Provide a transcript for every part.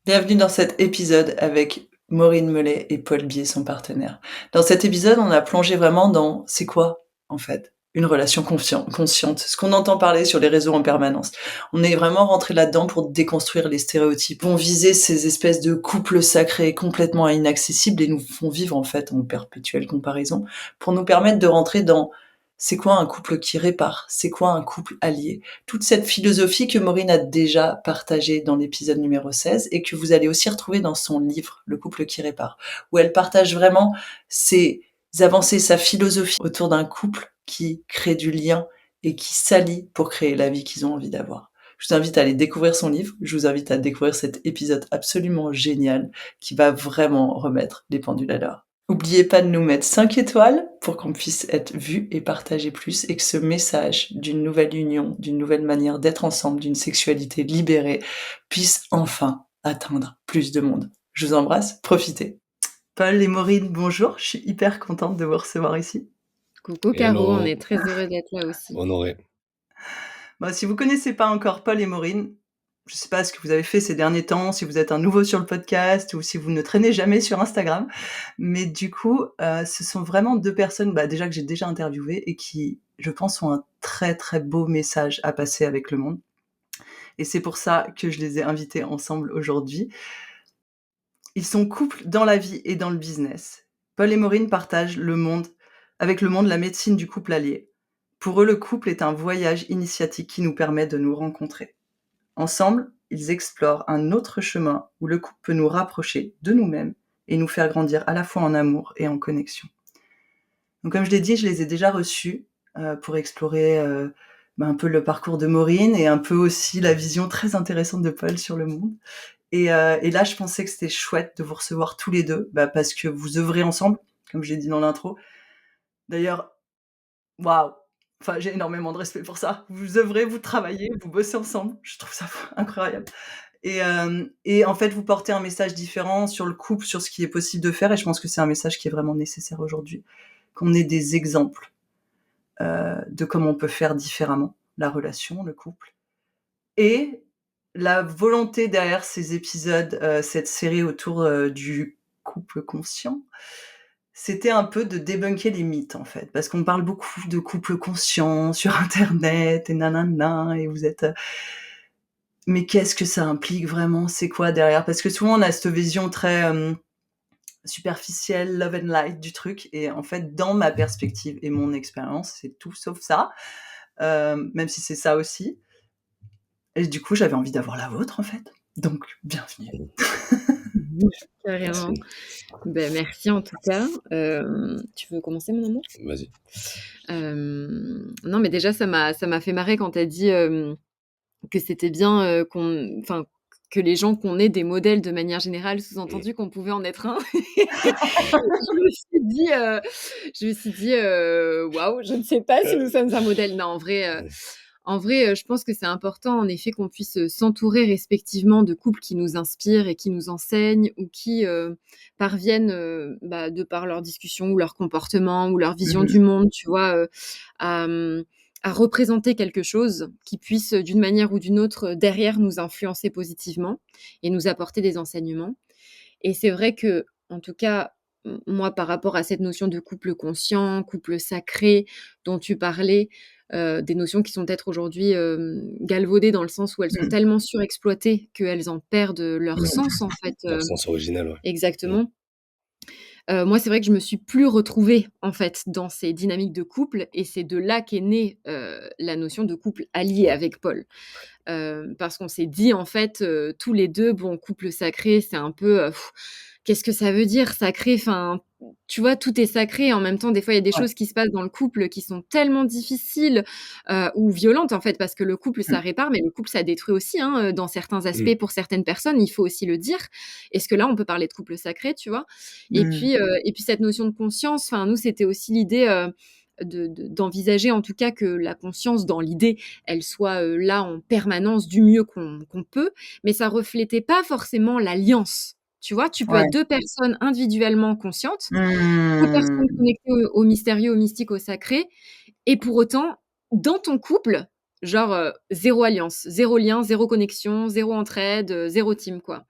Bienvenue dans cet épisode avec Maureen Mellet et Paul Bier, son partenaire. Dans cet épisode, on a plongé vraiment dans c'est quoi, en fait, une relation consciente, ce qu'on entend parler sur les réseaux en permanence. On est vraiment rentré là-dedans pour déconstruire les stéréotypes. On visait ces espèces de couples sacrés complètement inaccessibles et nous font vivre en fait en perpétuelle comparaison pour nous permettre de rentrer dans c'est quoi un couple qui répare, c'est quoi un couple allié, toute cette philosophie que Maureen a déjà partagée dans l'épisode numéro 16 et que vous allez aussi retrouver dans son livre Le couple qui répare, où elle partage vraiment ses avancées, sa philosophie autour d'un couple qui crée du lien et qui s'allie pour créer la vie qu'ils ont envie d'avoir. Je vous invite à aller découvrir son livre, je vous invite à découvrir cet épisode absolument génial qui va vraiment remettre les pendules à l'heure. N'oubliez pas de nous mettre 5 étoiles pour qu'on puisse être vu et partagé plus et que ce message d'une nouvelle union, d'une nouvelle manière d'être ensemble, d'une sexualité libérée puisse enfin atteindre plus de monde. Je vous embrasse, profitez. Paul et Maureen, bonjour, je suis hyper contente de vous recevoir ici. Coucou Caro, on est très heureux d'être là aussi. Honoré. Si vous connaissez pas encore Paul et Maureen, je sais pas ce que vous avez fait ces derniers temps, si vous êtes un nouveau sur le podcast ou si vous ne traînez jamais sur Instagram. Mais du coup, ce sont vraiment 2 personnes, déjà que j'ai déjà interviewées et qui, je pense, ont un très, très beau message à passer avec le monde. Et c'est pour ça que je les ai invités ensemble aujourd'hui. Ils sont couple dans la vie et dans le business. Paul et Maureen partagent avec le monde la médecine du couple allié. Pour eux, le couple est un voyage initiatique qui nous permet de nous rencontrer. Ensemble, ils explorent un autre chemin où le couple peut nous rapprocher de nous-mêmes et nous faire grandir à la fois en amour et en connexion. Donc comme je l'ai dit, je les ai déjà reçus pour explorer un peu le parcours de Maureen et un peu aussi la vision très intéressante de Paul sur le monde. Et là, je pensais que c'était chouette de vous recevoir tous les deux, parce que vous œuvrez ensemble, comme je l'ai dit dans l'intro. D'ailleurs, waouh! Enfin, j'ai énormément de respect pour ça. Vous œuvrez, vous travaillez, vous bossez ensemble. Je trouve ça incroyable. Et en fait, vous portez un message différent sur le couple, sur ce qui est possible de faire. Et je pense que c'est un message qui est vraiment nécessaire aujourd'hui. Qu'on ait des exemples de comment on peut faire différemment la relation, le couple. Et la volonté derrière ces épisodes, cette série autour du couple conscient, c'était un peu de débunker les mythes, en fait. Parce qu'on parle beaucoup de couple conscient sur internet et nanana, et vous êtes... mais qu'est-ce que ça implique vraiment? C'est quoi derrière? Parce que souvent, on a cette vision très superficielle, love and light du truc. Et en fait, dans ma perspective et mon expérience, c'est tout sauf ça. Même si c'est ça aussi. Et du coup, j'avais envie d'avoir la vôtre, en fait. Donc, bienvenue. Carrément. Merci. Merci en tout cas. Tu veux commencer, mon amour? Vas-y. Non, mais déjà, ça m'a fait marrer quand tu as dit que c'était bien que les gens qu'on ait des modèles de manière générale, sous-entendu qu'on pouvait en être un. Je me suis dit, waouh, je ne sais pas si nous sommes un modèle. Non, en vrai, je pense que c'est important, en effet, qu'on puisse s'entourer respectivement de couples qui nous inspirent et qui nous enseignent ou qui parviennent, de par leur discussion ou leur comportement ou leur vision du monde, tu vois, à, à représenter quelque chose qui puisse, d'une manière ou d'une autre, derrière nous influencer positivement et nous apporter des enseignements. Et c'est vrai que, en tout cas, moi, par rapport à cette notion de couple conscient, couple sacré dont tu parlais, des notions qui sont peut-être aujourd'hui, galvaudées dans le sens où elles sont tellement surexploitées qu'elles en perdent, leur sens, en fait, Leur sens original, ouais. exactement. Moi, c'est vrai que je me suis plus retrouvée, en fait, dans ces dynamiques de couple et c'est de là qu'est née, la notion de couple allié avec Paul. Parce qu'on s'est dit, en fait, tous les 2, bon, couple sacré, c'est un peu, qu'est-ce que ça veut dire sacré? Enfin, tu vois, tout est sacré. En même temps, des fois, il y a des Ouais. choses qui se passent dans le couple qui sont tellement difficiles, ou violentes, en fait, parce que le couple, ça répare, mais le couple, ça détruit aussi, hein, dans certains aspects pour certaines personnes, il faut aussi le dire. Est-ce que là, on peut parler de couple sacré, tu vois? Et puis cette notion de conscience, enfin, nous, c'était aussi l'idée, d'envisager en tout cas que la conscience dans l'idée, elle soit, là en permanence du mieux qu'on peut, mais ça reflétait pas forcément l'alliance. Tu vois? Tu peux Ouais. être 2 personnes individuellement conscientes, 2 personnes Mmh. connectées au mystérieux, au mystique, au sacré et pour autant, dans ton couple, genre, 0 alliance, 0 lien, 0 connexion, 0 entraide, 0 team, quoi.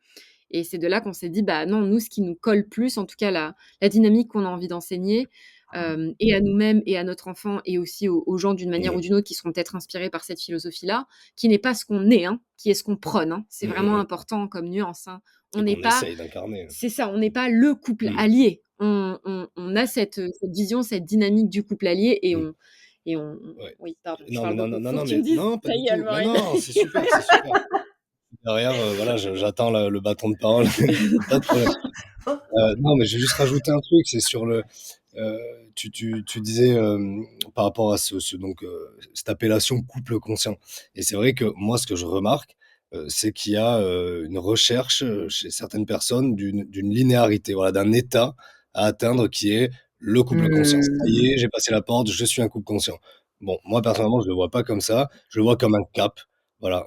Et c'est de là qu'on s'est dit, bah non, nous, ce qui nous colle plus, en tout cas la dynamique qu'on a envie d'enseigner, et à nous-mêmes et à notre enfant et aussi aux gens d'une manière ou d'une autre qui seront peut-être inspirés par cette philosophie-là, qui n'est pas ce qu'on est, hein, qui est ce qu'on prône. Hein. C'est vraiment important comme nuance. Hein. On Et n'est qu'on pas, essaye d'incarner. c'est ça, on n'est pas le couple Mmh. allié. On a cette vision, cette dynamique du couple allié Mmh. et on Ouais. oui, pardon, je Non, mais parle non, beaucoup. non, non, Faut que non, tu me mais dises non, pas ta du gueule, tout. Non, Maureen. non, c'est super, c'est super. Derrière, voilà, j'attends le bâton de parole, pas de problème. Non, mais je vais juste rajouter un truc, c'est sur le, heu, tu disais, par rapport à donc, cette appellation couple conscient et c'est vrai que moi, ce que je remarque, c'est qu'il y a, une recherche, chez certaines personnes d'une linéarité, voilà, d'un état à atteindre qui est le couple conscient. Ça y Mmh. est, j'ai passé la porte, je suis un couple conscient. Bon, moi, personnellement, je le vois pas comme ça, je le vois comme un cap, voilà,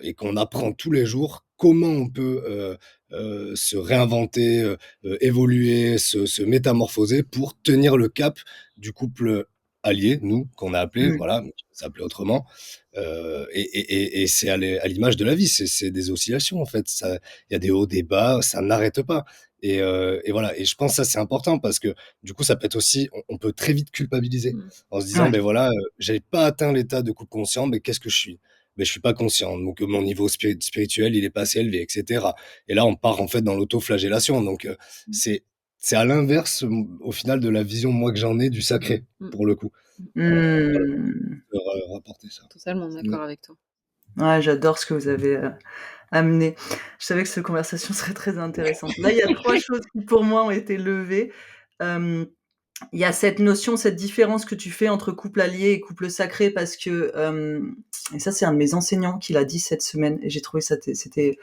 et qu'on apprend tous les jours comment on peut, se réinventer, évoluer, se métamorphoser pour tenir le cap du couple allié, nous, qu'on a appelé, Mmh. voilà, qui s'appelait autrement, et c'est à l'image de la vie, c'est des oscillations, en fait. Ça il y a des hauts, des bas, ça n'arrête pas et voilà et je pense que ça, c'est important parce que, du coup, ça peut être aussi on peut très vite culpabiliser Mmh. en se disant: Ouais. «Beh, voilà, j'ai pas atteint l'état de couple conscient, mais qu'est-ce que je suis? Beh, je suis pas conscient, donc mon niveau spirituel, il est pas assez élevé» et cetera et là, on part, en fait, dans l'autoflagellation donc Mmh. c'est c'est à l'inverse, au final, de la vision, moi, que j'en ai du Mmh. sacré, Mmh. pour le coup. Mmh. Voilà, Mmh. je peux rapporter ça. Totalement Ouais. d'accord avec toi. Ouais, j'adore ce que vous avez, amené. Je savais que cette conversation serait très intéressante. Là, il y a 3 choses qui, pour moi, ont été levées. Hem, il y a cette notion, cette différence que tu fais entre couple allié et couple sacré parce que, et ça, c'est un de mes enseignants qui l'a dit cette semaine et j'ai trouvé ça c'était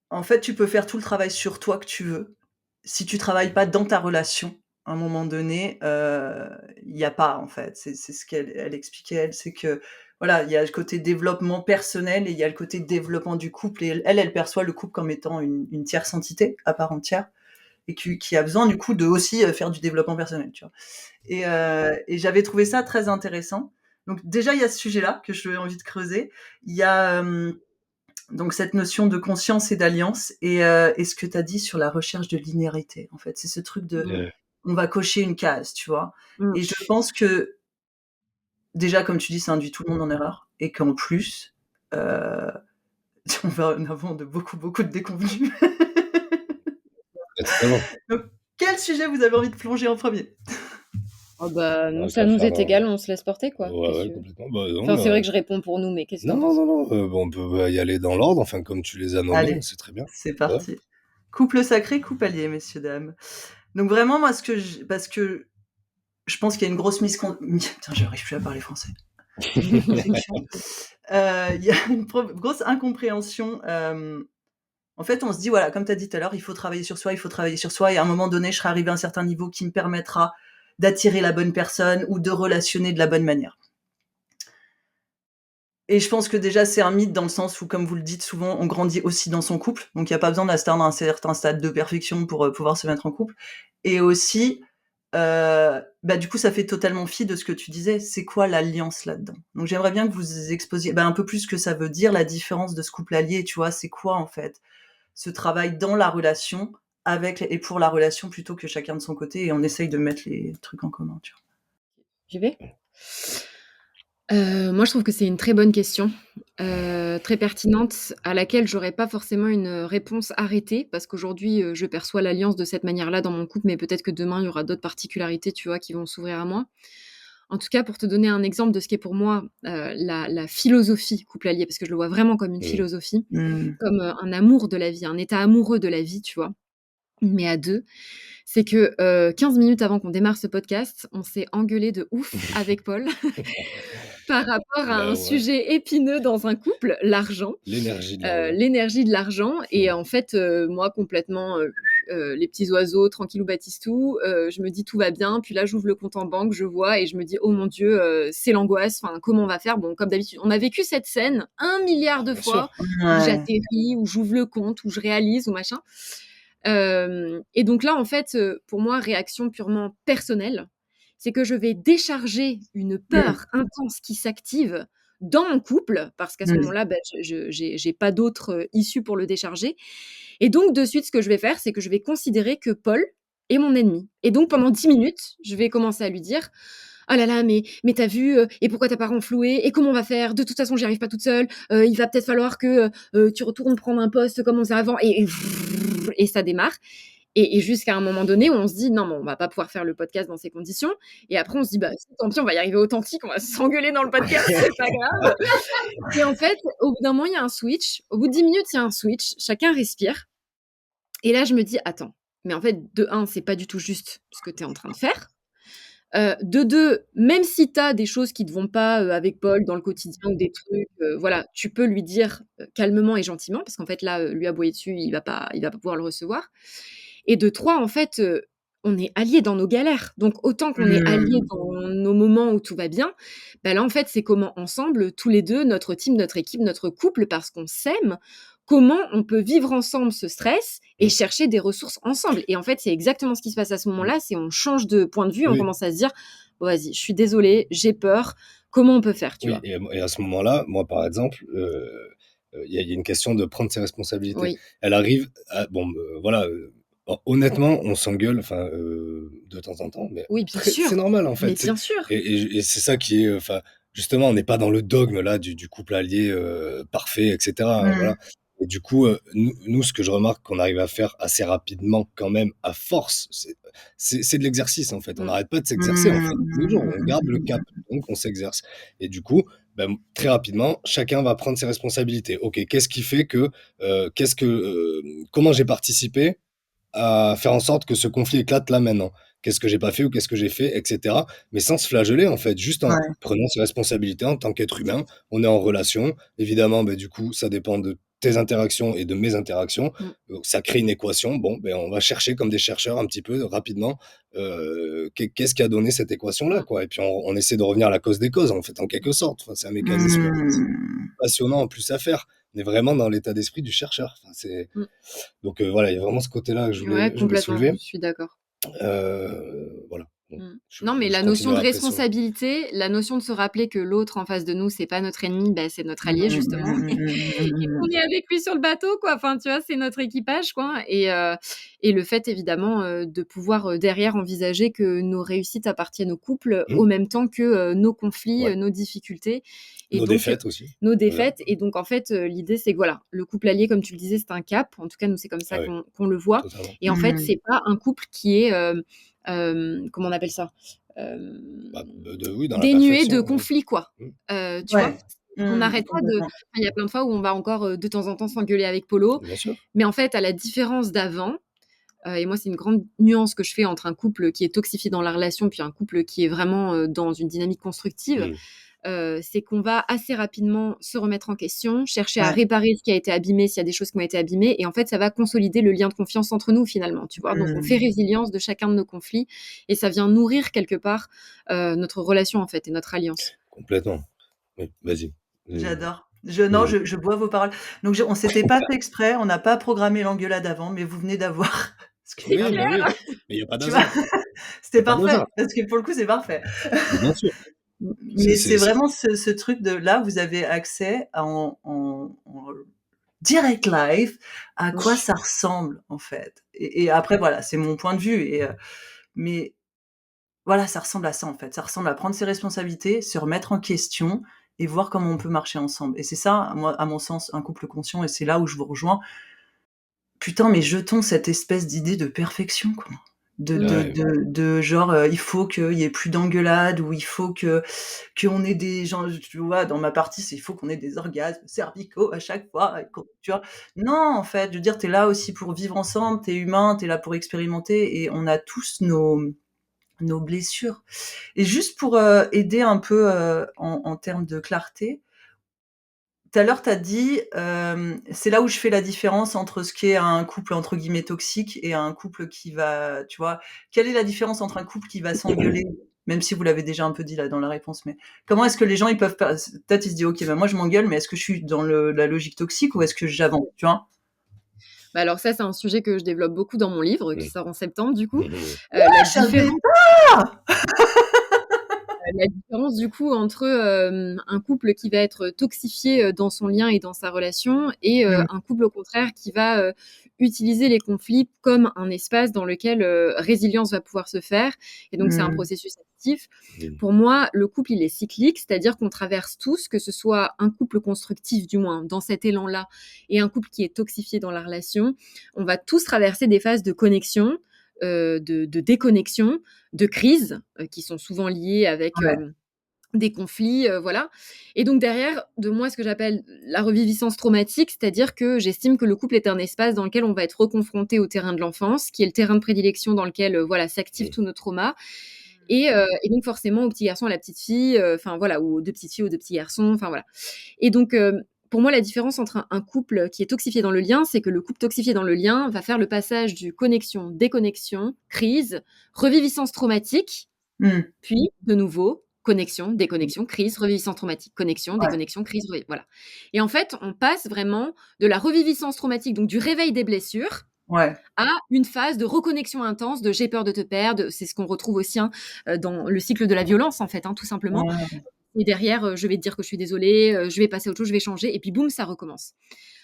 en fait, tu peux faire tout le travail sur toi que tu veux. Si tu travailles pas dans ta relation, à un moment donné, il y a pas, en fait. C'est ce qu'elle expliquait, elle, c'est que, voilà, il y a le côté développement personnel et il y a le côté développement du couple et elle perçoit le couple comme étant une tierce entité à part entière et qui a besoin, du coup, de aussi, faire du développement personnel, tu vois? Et j'avais trouvé ça très intéressant. Donc déjà, il y a ce sujet-là que j'ai envie de creuser. Il y a, donc cette notion de conscience et d'alliance et ce que tu as dit sur la recherche de linéarité, en fait. C'est ce truc de Mmh. on va cocher une case, tu vois? Mmh. Et je pense que déjà, comme tu dis, ça induit tout le monde en erreur et qu'en plus, heu, on va en avoir de beaucoup, beaucoup de déconvenus. Totalement. Donc quel sujet vous avez envie de plonger en premier? Oh bah, nous, Ouais, ça qu'à nous faire est dans égal, on se laisse porter, quoi. ouais, Qu'est-ce ouais, que complètement. Bah, non, enfin, c'est vrai bah, que je réponds pour nous, mais qu'est-ce que tu en non, penses? non, non, bah, on peut, y aller dans l'ordre, enfin, comme tu les as nommés, Allez, c'est très bien. c'est Ouais. parti. Couple sacré, couple allié, messieurs, dames. Donc vraiment, moi, ce que j parce que je pense qu'il y a une grosse putain, j'arrive plus à parler français. Misconception. Il y a une grosse incompréhension. En fait, on se dit, voilà, comme tu as dit tout à l'heure, il faut travailler sur soi, il faut travailler sur soi. Et à un moment donné, je serai arrivé à un certain niveau qui me permettra d'attirer la bonne personne ou de relationner de la bonne manière. Et je pense que déjà, c'est un mythe dans le sens où, comme vous le dites souvent, on grandit aussi dans son couple. Donc, il n'y a pas besoin d'atteindre un certain stade de perfection pour pouvoir se mettre en couple. Et aussi, bah, du coup, ça fait totalement fi de ce que tu disais. C'est quoi l'alliance là-dedans? Donc, j'aimerais bien que vous exposiez bah, un peu plus ce que ça veut dire, la différence de ce couple allié. Tu vois, c'est quoi en fait ce travail dans la relation avec et pour la relation plutôt que chacun de son côté et on essaye de mettre les trucs en commun, tu vois? J'y vais? Moi, je trouve que c'est une très bonne question, très pertinente, à laquelle j'aurais pas forcément une, réponse arrêtée parce qu'aujourd'hui, je perçois l'alliance de cette manière-là dans mon couple, mais peut-être que demain, il y aura d'autres particularités, tu vois, qui vont s'ouvrir à moi. En tout cas, pour te donner un exemple de ce qui est pour moi, la philosophie couple allié, parce que je le vois vraiment comme une Mmh. philosophie, Mmh. comme, un amour de la vie, un état amoureux de la vie, tu vois? Mais à 2, c'est que, 15 minutes avant qu'on démarre ce podcast, on s'est engueulés de ouf avec Paul par rapport à Bah, un ouais, sujet épineux dans un couple, l'argent, l'énergie de l'argent. l'énergie de l'argent et Mmh. en fait, moi complètement, les petits oiseaux, tranquillou baptistou, je me dis: «Tout va bien», puis là j'ouvre le compte en banque, je vois et je me dis: «Oh mon Dieu, c'est l'angoisse, enfin comment on va faire?» Bon, comme d'habitude, on a vécu cette scène 1 milliard de Bien sûr. fois où Ouais. j'atterris, où j'ouvre le compte, où je réalise ou machin. Et donc là, en fait, pour moi, réaction purement personnelle, c'est que je vais décharger une Mmh. peur intense qui s'active dans mon couple, parce qu'à ce moment-là, j'ai pas d'autre issue pour le décharger. Et donc, de suite, ce que je vais faire, c'est que je vais considérer que Paul est mon ennemi. Et donc, pendant 10 minutes, je vais commencer à lui dire: «Oh là là, mais tu vu, et pourquoi t'as pas renfloué? Et comment on va faire? De toute façon, j'y arrive pas toute seule. Il va peut-être falloir que, tu retournes prendre un poste comme on faisait avant», et ça démarre. Et jusqu'à un moment donné où on se dit: «Non, mais on va pas pouvoir faire le podcast dans ces conditions», et après on se dit: «Bah, tant pis, on va y arriver authentique, on va s'engueuler dans le podcast, c'est pas grave». Et en fait, au bout d'un moment, il y a un switch. Au bout de 10 minutes, il y a un switch. Chacun respire. Et là, je me dis: «Attends, mais en fait, de un, c'est pas du tout juste ce que tu es en train de faire. De 2, même si tu as des choses qui te vont pas, avec Paul dans le quotidien ou des trucs, voilà, tu peux lui dire, calmement et gentiment parce qu'en fait là, lui aboyer dessus, il va pas pouvoir le recevoir. Et de 3, en fait, on est alliés dans nos galères. Donc autant qu'on est alliés dans nos moments où tout va bien, bah, là, en fait, c'est comment ensemble, tous les 2, notre team, notre équipe, notre couple, parce qu'on s'aime, comment on peut vivre ensemble ce stress et chercher des ressources ensemble. Et en fait, c'est exactement ce qui se passe à ce moment-là, c'est on change de point de vue, on Oui. commence à se dire: «Bon vas-y, je suis désolée, j'ai peur, comment on peut faire?» tu Oui, vois? et à ce moment-là, moi, par exemple, il y a une question de prendre ses responsabilités. Oui, Elle arrive à bon, voilà, honnêtement, on s'engueule, enfin, de temps en temps, mais oui, bien c'est sûr, normal, en mais fait, bien sûr. et c'est ça qui est, enfin, justement, on n'est pas dans le dogme, là, du couple allié, parfait et cetera, voilà, et du coup, nous, ce que je remarque qu'on arrive à faire assez rapidement quand même, à force, c'est de l'exercice, en fait. On Mmh. n'arrête pas de s'exercer, en fait, tous les jours. On garde le cap, donc on s'exerce, et du coup, ben, très rapidement, chacun va prendre ses responsabilités. OK, qu'est-ce qui fait que, comment j'ai participé à faire en sorte que ce conflit éclate là maintenant? Qu'est-ce que j'ai pas fait ou qu'est-ce que j'ai fait, et cetera. Mais sans se flageller, en fait, juste en Ouais. prenant ses responsabilités en tant qu'être humain. On est en relation. Évidemment, beh, du coup, ça dépend de tes interactions et de mes interactions. Mmh. Ça crée une équation. Bon, ben, on va chercher comme des chercheurs un petit peu rapidement, qu'est-ce qui a donné cette équation-là, Mmh. quoi? Et puis on essaie de revenir à la cause des causes, en fait, en quelque sorte. Enfin, c'est un mécanisme Mmh. passionnant en plus à faire. On est vraiment dans l'état d'esprit du chercheur. Enfin, Mmh. donc voilà, il y a vraiment ce côté-là que Ouais, je voulais complètement, soulever. je suis d'accord. Voilà, bon, Mmh. Non, mais la je notion de continuerai après sur responsabilité, la notion de se rappeler que l'autre en face de nous, c'est pas notre ennemi, bah, c'est notre allié justement et qu'on est avec lui sur le bateau quoi. Enfin, tu vois, c'est notre équipage quoi et le fait évidemment, de pouvoir, derrière envisager que nos réussites appartiennent au couple mmh, au même temps que, nos conflits, ouais, nos difficultés et nos donc défaites aussi. nos Voilà. défaites et donc en fait, l'idée c'est que voilà, le couple allié comme tu le disais, c'est un cap. En tout cas, nous, c'est comme ça Ah oui, qu'on le voit totalement. et en fait, c'est pas un couple qui est, comment on appelle ça? Bah, oui, dans la Dénué perfection, de oui. conflits, quoi. Mmh. Tu vois? Ouais. On n'arrête pas de Complètement. enfin, il y a plein de fois où on va encore, de temps en temps s'engueuler avec Polo, Bien sûr. mais en fait, à la différence d'avant, et moi, c'est une grande nuance que je fais entre un couple qui est toxifié dans la relation, puis un couple qui est vraiment, dans une dynamique constructive, Mmh. c'est qu'on va assez rapidement se remettre en question, chercher à Ouais. réparer ce qui a été abîmé, s'il y a des choses qui ont été abîmées et en fait, ça va consolider le lien de confiance entre nous finalement, tu vois? Donc on fait résilience de chacun de nos conflits et ça vient nourrir quelque part, notre relation en fait et notre alliance. Complètement. Oui, vas-y. J'adore. Je non, Mmh. je bois vos paroles. Donc on s'était pas fait exprès, on n'a pas programmé l'engueulade avant, mais vous venez d'avoir ce qu'il y C'est a Oui, bah, clair! oui, mais il y a pas tu vois? d'hasard. Il y C'était a pas parfait, d'hasard. parce que pour le coup, c'est parfait. Mais bien sûr. Mais c'est C'est vraiment ce truc de là, vous avez accès à en direct live à quoi ça ressemble, en fait et après voilà, c'est mon point de vue mais voilà, ça ressemble à ça, en fait. Ça ressemble à prendre ses responsabilités, se remettre en question et voir comment on peut marcher ensemble et c'est ça, moi, à mon sens, un couple conscient et c'est là où je vous rejoins. Putain, mais jetons cette espèce d'idée de perfection, quoi. ouais. De genre, il faut qu'il y ait plus d'engueulades ou il faut que qu'on ait des gens tu vois, dans ma partie, c'est il faut qu'on ait des orgasmes cervicaux à chaque fois et qu'on tu vois? Non, en fait, je veux dire, tu es là aussi pour vivre ensemble, tu es humain, tu es là pour expérimenter et on a tous nos blessures et juste pour, aider un peu, en termes de clarté, tout à l'heure, tu as dit, c'est là où je fais la différence entre ce qu'est un couple entre guillemets «toxique» et un couple qui va tu vois? Quelle est la différence entre un couple qui va s'engueuler, même si vous l'avez déjà un peu dit là dans la réponse, mais comment est-ce que les gens ils peuvent pas peut-être ils se disent: «OK, bah, moi je m'engueule, mais est-ce que je suis dans la logique toxique ou est-ce que j'avance?» tu vois? Bah, alors ça, c'est un sujet que je développe beaucoup dans mon livre qui Mmh. sort en septembre du coup. Mmh mh. La Je savais différence pas! la différence du coup entre un couple qui va être toxifié dans son lien et dans sa relation et Mmh. un couple au contraire qui va utiliser les conflits comme un espace dans lequel résilience va pouvoir se faire. Et donc c'est un Mmh. processus actif. Pour moi, le couple, il est cyclique, c'est-à-dire qu'on traverse tous, que ce soit un couple constructif du moins dans cet élan-là et un couple qui est toxifié dans la relation, on va tous traverser des phases de connexion, de déconnexion, de crise, qui sont souvent liées avec Ouais. des conflits, voilà. Et donc derrière, de moi, ce que j'appelle la reviviscence traumatique, c'est-à-dire que j'estime que le couple est un espace dans lequel on va être reconfronté au terrain de l'enfance, qui est le terrain de prédilection dans lequel, voilà, s'activent tous nos traumas. Et donc forcément, au petit garçon, à la petite fille, enfin voilà, ou aux 2 petites filles, aux 2 petits garçons, enfin voilà. Et donc, pour moi, la différence entre un couple qui est toxifié dans le lien, c'est que le couple toxifié dans le lien va faire le passage du connexion, déconnexion, crise, reviviscence traumatique, Mmh. puis de nouveau connexion, déconnexion, crise, reviviscence traumatique, connexion, Ouais. déconnexion, crise, voilà. Et en fait, on passe vraiment de la reviviscence traumatique, donc du réveil des blessures, Ouais. à une phase de reconnexion intense, de j'ai peur de te perdre. C'est ce qu'on retrouve aussi dans le cycle de la violence, en fait, tout simplement. Ouais. Et derrière, je vais te dire que je suis désolée, je vais passer à autre chose, je vais changer, et puis boum, ça recommence.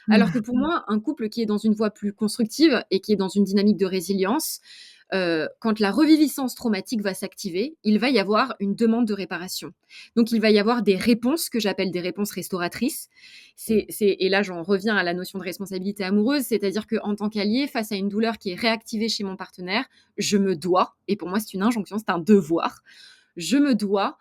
Alors que Mmh. pour moi, un couple qui est dans une voie plus constructive et qui est dans une dynamique de résilience, quand la reviviscence traumatique va s'activer, il va y avoir une demande de réparation. Donc il va y avoir des réponses que j'appelle des réponses restauratrices. Et là, j'en reviens à la notion de responsabilité amoureuse, c'est-à-dire qu'en tant qu'allié, face à une douleur qui est réactivée chez mon partenaire, je me dois, et pour moi c'est une injonction, c'est un devoir, je me dois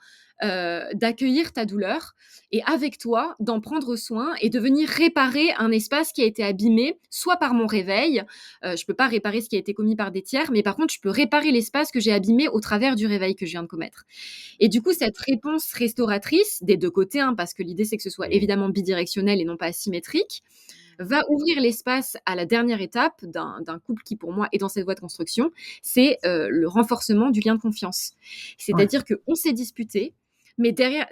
d'accueillir ta douleur et avec toi, d'en prendre soin et de venir réparer un espace qui a été abîmé, soit par mon réveil. Je peux pas réparer ce qui a été commis par des tiers, mais par contre, je peux réparer l'espace que j'ai abîmé au travers du réveil que je viens de commettre. Et du coup, cette réponse restauratrice, des deux côtés, parce que l'idée, c'est que ce soit évidemment bidirectionnel et non pas asymétrique, va ouvrir l'espace à la dernière étape d'un couple qui, pour moi, est dans cette voie de construction, c'est le renforcement du lien de confiance. Ouais. C'est-à-dire qu'on s'est disputé, mais derrière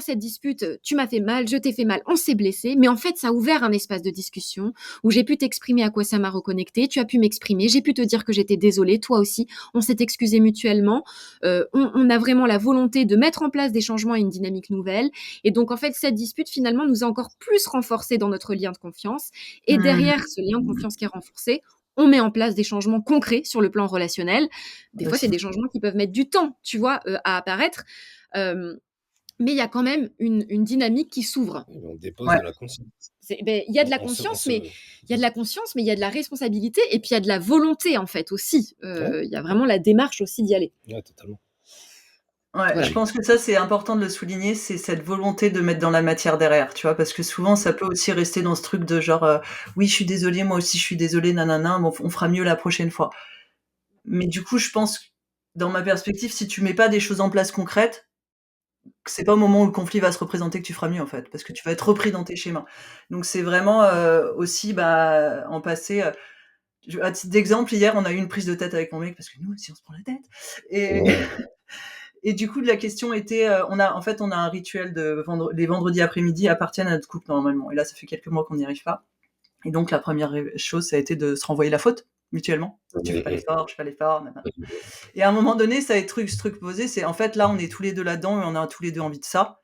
cette dispute, tu m'as fait mal, je t'ai fait mal, on s'est blessé, mais en fait, ça a ouvert un espace de discussion où j'ai pu t'exprimer à quoi ça m'a reconnecté, tu as pu m'exprimer, j'ai pu te dire que j'étais désolée, toi aussi, on s'est excusé mutuellement, on a vraiment la volonté de mettre en place des changements et une dynamique nouvelle, et donc en fait, cette dispute, finalement, nous a encore plus renforcés dans notre lien de confiance, et Mmh. derrière ce lien de confiance qui est renforcé, on met en place des changements concrets sur le plan relationnel. Des fois, c'est Aussi. des changements qui peuvent mettre du temps, tu vois, à apparaître. Mais il y a quand même une dynamique qui s'ouvre. On dépose Ouais. de la conscience. Il y a de la On se, on conscience, se... mais il y a de la conscience, mais il y a de la responsabilité, et puis il y a de la volonté, en fait, aussi. Ouais, Il y a vraiment la démarche aussi d'y aller. ouais, totalement. Ouais, Voilà. je pense que ça, c'est important de le souligner, c'est cette volonté de mettre dans la matière derrière, tu vois? Parce que souvent, ça peut aussi rester dans ce truc de genre, «Oui, je suis désolée, moi aussi je suis désolée, nanana, mais on fera mieux la prochaine fois». Mais du coup, je pense, dans ma perspective, si tu mets pas des choses en place concrètes, c'est pas au moment où le conflit va se représenter que tu feras mieux, en fait, parce que tu vas être repris dans tes schémas. Donc c'est vraiment, aussi, bah, en passer, à titre d'exemple, hier, on a eu une prise de tête avec mon mec parce que nous aussi on se prend la tête et et du coup, la question était, on a un rituel de les vendredis après-midi appartiennent à notre couple normalement et là, ça fait quelques mois qu'on n'y arrive pas et donc la première chose, ça a été de se renvoyer la faute mutuellement. «Tu fais pas l'effort, je fais pas l'effort, nanana» et à un moment donné, ça a été ce truc posé, c'est en fait, là, on est tous les 2 là-dedans et on a tous les 2 envie de ça.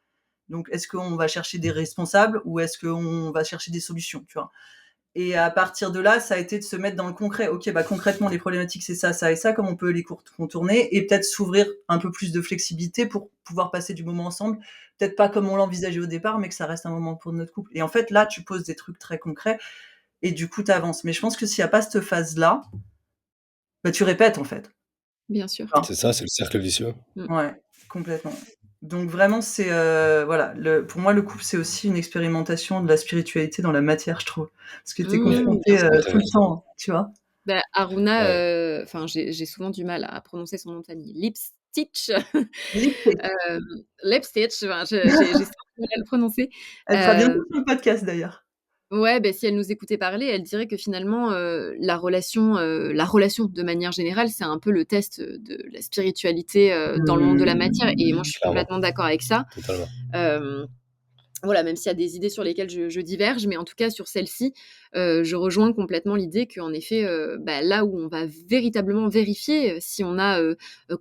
Donc est-ce qu'on va chercher des responsables ou est-ce qu'on va chercher des solutions, tu vois? Et à partir de là, ça a été de se mettre dans le concret. OK, bah, concrètement, les problématiques, c'est ça, ça et ça, comment on peut les contourner et peut-être s'ouvrir un peu plus de flexibilité pour pouvoir passer du moment ensemble. Peut-être pas comme on l'envisageait au départ, mais que ça reste un moment pour notre couple et en fait, là, tu poses des trucs très concrets et du coup, tu avances. Mais je pense que s'il y a pas cette phase-là, bah, tu répètes, en fait. Bien sûr. Enfin, C'est ça, c'est le cercle vicieux. ouais, complètement. Donc vraiment, c'est, voilà, pour moi, le couple, c'est aussi une expérimentation de la spiritualité dans la matière, je trouve. Parce que tu es Bien confronté, sûr. tout le temps, tu vois? Bah, Aruna, Ouais. enfin, j'ai souvent du mal à prononcer son nom de famille. Lipstitch, Lipstick. Lipstitch, enfin, j'ai souvent du mal à le prononcer. Elle sera bientôt Heu sur le podcast d'ailleurs. Ouais, beh, si elle nous écoutait parler, elle dirait que finalement, la relation de manière générale, c'est un peu le test, de la spiritualité, dans le monde de la matière, et moi je suis Clairement, complètement d'accord avec ça. totalement. Hem Voilà, même s'il y a des idées sur lesquelles je diverge, mais en tout cas sur celle-ci, je rejoins complètement l'idée qu'en effet, là où on va véritablement vérifier, si on a,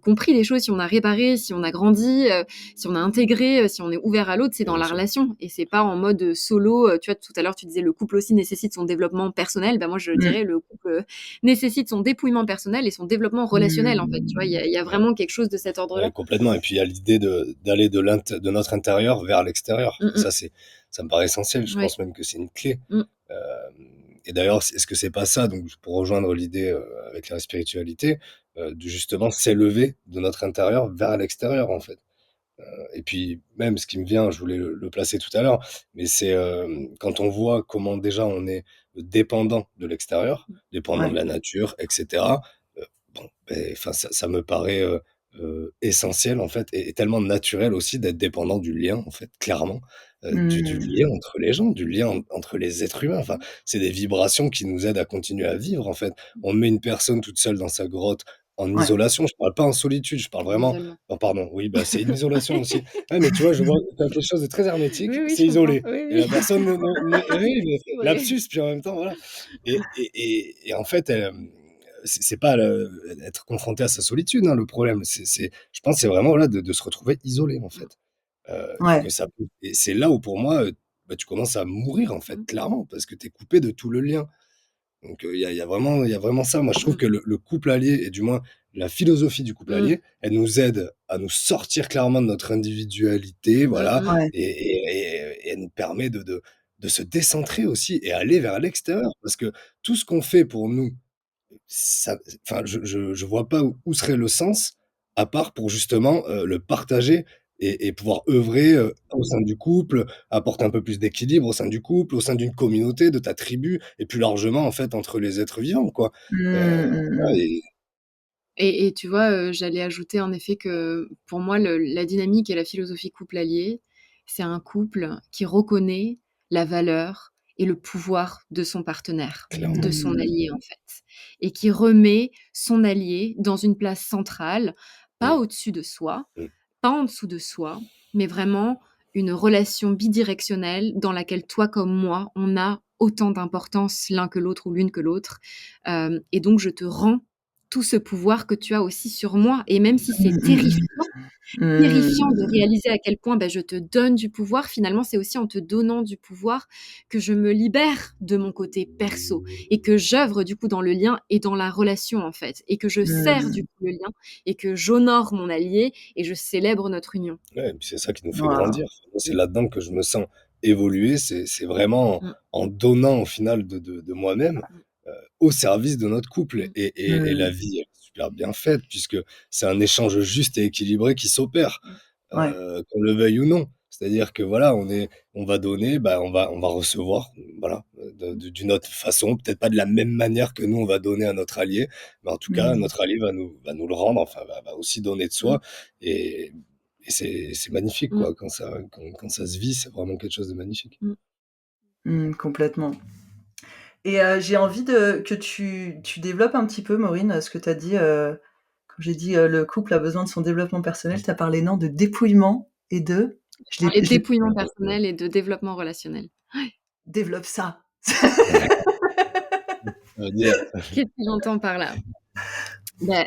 compris les choses, si on a réparé, si on a grandi, si on a intégré, si on est ouvert à l'autre, c'est dans Bien la sûr. relation et c'est pas en mode, solo, tu vois? Tout à l'heure, tu disais: «Le couple aussi nécessite son développement personnel». Moi, je Mmh. dirais: «Le couple, nécessite son dépouillement personnel et son développement relationnel», en fait, tu vois? Il y a Ouais. vraiment quelque chose de cet Ouais, ordre-là. complètement. Et puis il y a l'idée d'aller de notre intérieur vers l'extérieur. Mmh mh. Ça me paraît essentiel. Je Ouais. pense même que c'est une clé. Mmh. Et d'ailleurs, est-ce que c'est pas ça, donc pour rejoindre l'idée avec la spiritualité, de justement s'élever de notre intérieur vers l'extérieur, en fait. Et puis même ce qui me vient, je voulais le placer tout à l'heure, mais c'est quand on voit comment déjà on est dépendant de l'extérieur, dépendant de Ouais. la nature, etc. Bon, enfin ça me paraît essentiel en fait, et tellement naturel aussi d'être dépendant du lien en fait, clairement, du Mmh. lien entre les gens, du lien entre les êtres humains. Enfin, c'est des vibrations qui nous aident à continuer à vivre en fait. On met une personne toute seule dans sa grotte en Ouais. isolation. Je parle pas en solitude, je parle En vraiment. isolement. Oh pardon, oui, bah, c'est une isolation aussi. Ouais, mais tu vois, je vois quelque chose de très Oui, hermétique, oui, c'est je comprends. isolé, Oui, et la oui. personne ne oui, mais C'est vrai. lapsus, puis en même temps, voilà. Et en fait, c'est pas être confronté à sa solitude, hein, le problème. Je pense, c'est vraiment, voilà, de se retrouver isolé, en Mmh. fait. Que Ouais. ça peut et c'est là où pour moi, bah, tu commences à mourir, en fait, Mmh. clairement, parce que tu es coupé de tout le lien. Donc, il y a vraiment ça. Moi, je trouve Mmh. que le couple allié, et du moins la philosophie du couple Mmh. allié, elle nous aide à nous sortir clairement de notre individualité, Mmh voilà, mh. Ouais. et elle nous permet de se décentrer aussi et aller vers l'extérieur. Parce que tout ce qu'on fait pour nous, ça, enfin, je vois pas où serait le sens, à part pour justement, le partager et pouvoir œuvrer, au sein du couple, apporter un peu plus d'équilibre au sein du couple, au sein d'une communauté, de ta tribu, et plus largement, en fait, entre les êtres vivants, quoi. Mmh, mmh Voilà. mh. Et Et tu vois, j'allais ajouter en effet que pour moi la dynamique et la philosophie couple allié, c'est un couple qui reconnaît la valeur et le pouvoir de son partenaire, de clairement. son Mmh. allié en fait et qui remet son allié dans une place centrale, pas Mmh, au-dessus de soi, mmh, pas en dessous de soi, mais vraiment une relation bidirectionnelle dans laquelle toi comme moi, on a autant d'importance l'un que l'autre ou l'une que l'autre, et donc je te rends tout ce pouvoir que tu as aussi sur moi et même si c'est Mmh mh terrifiant de mmh. réaliser à quel point, je te donne du pouvoir, finalement, c'est aussi en te donnant du pouvoir que je me libère de mon côté perso et que j'œuvre du coup dans le lien et dans la relation, en fait et que je sers du Mmh. coup le lien et que j'honore mon allié et je célèbre notre union. ouais, et puis c'est ça qui nous fait Waouh. grandir. Moi, c'est Mmh. là-dedans que je me sens évoluer, c'est vraiment Mmh. en donnant au final de moi-même, Mmh. au service de notre couple, Mmh. et la Mmh. vie, elle est super bien faite puisque c'est un échange juste et équilibré qui s'opère, Mmh. Ouais. qu'on le veuille ou non. C'est-à-dire que voilà, on va donner, bah, on va recevoir, voilà, d'une autre façon, peut-être pas de la même manière que nous on va donner à notre allié, mais en tout cas Mmh. notre allié va nous le rendre, enfin va aussi donner de Mmh. soi, et c'est magnifique Mmh. quoi quand ça se vit, c'est vraiment quelque chose de magnifique. Mmh. Mmh, complètement. Et j'ai envie de que tu développes un petit peu, Maureen, ce que tu as dit, quand j'ai dit, le couple a besoin de son développement personnel, tu as parlé, non, de dépouillement et de? Parler de Je l'ai dépouillement personnel et de développement relationnel. développe ça. Dire Qu'est-ce que j'entends par là?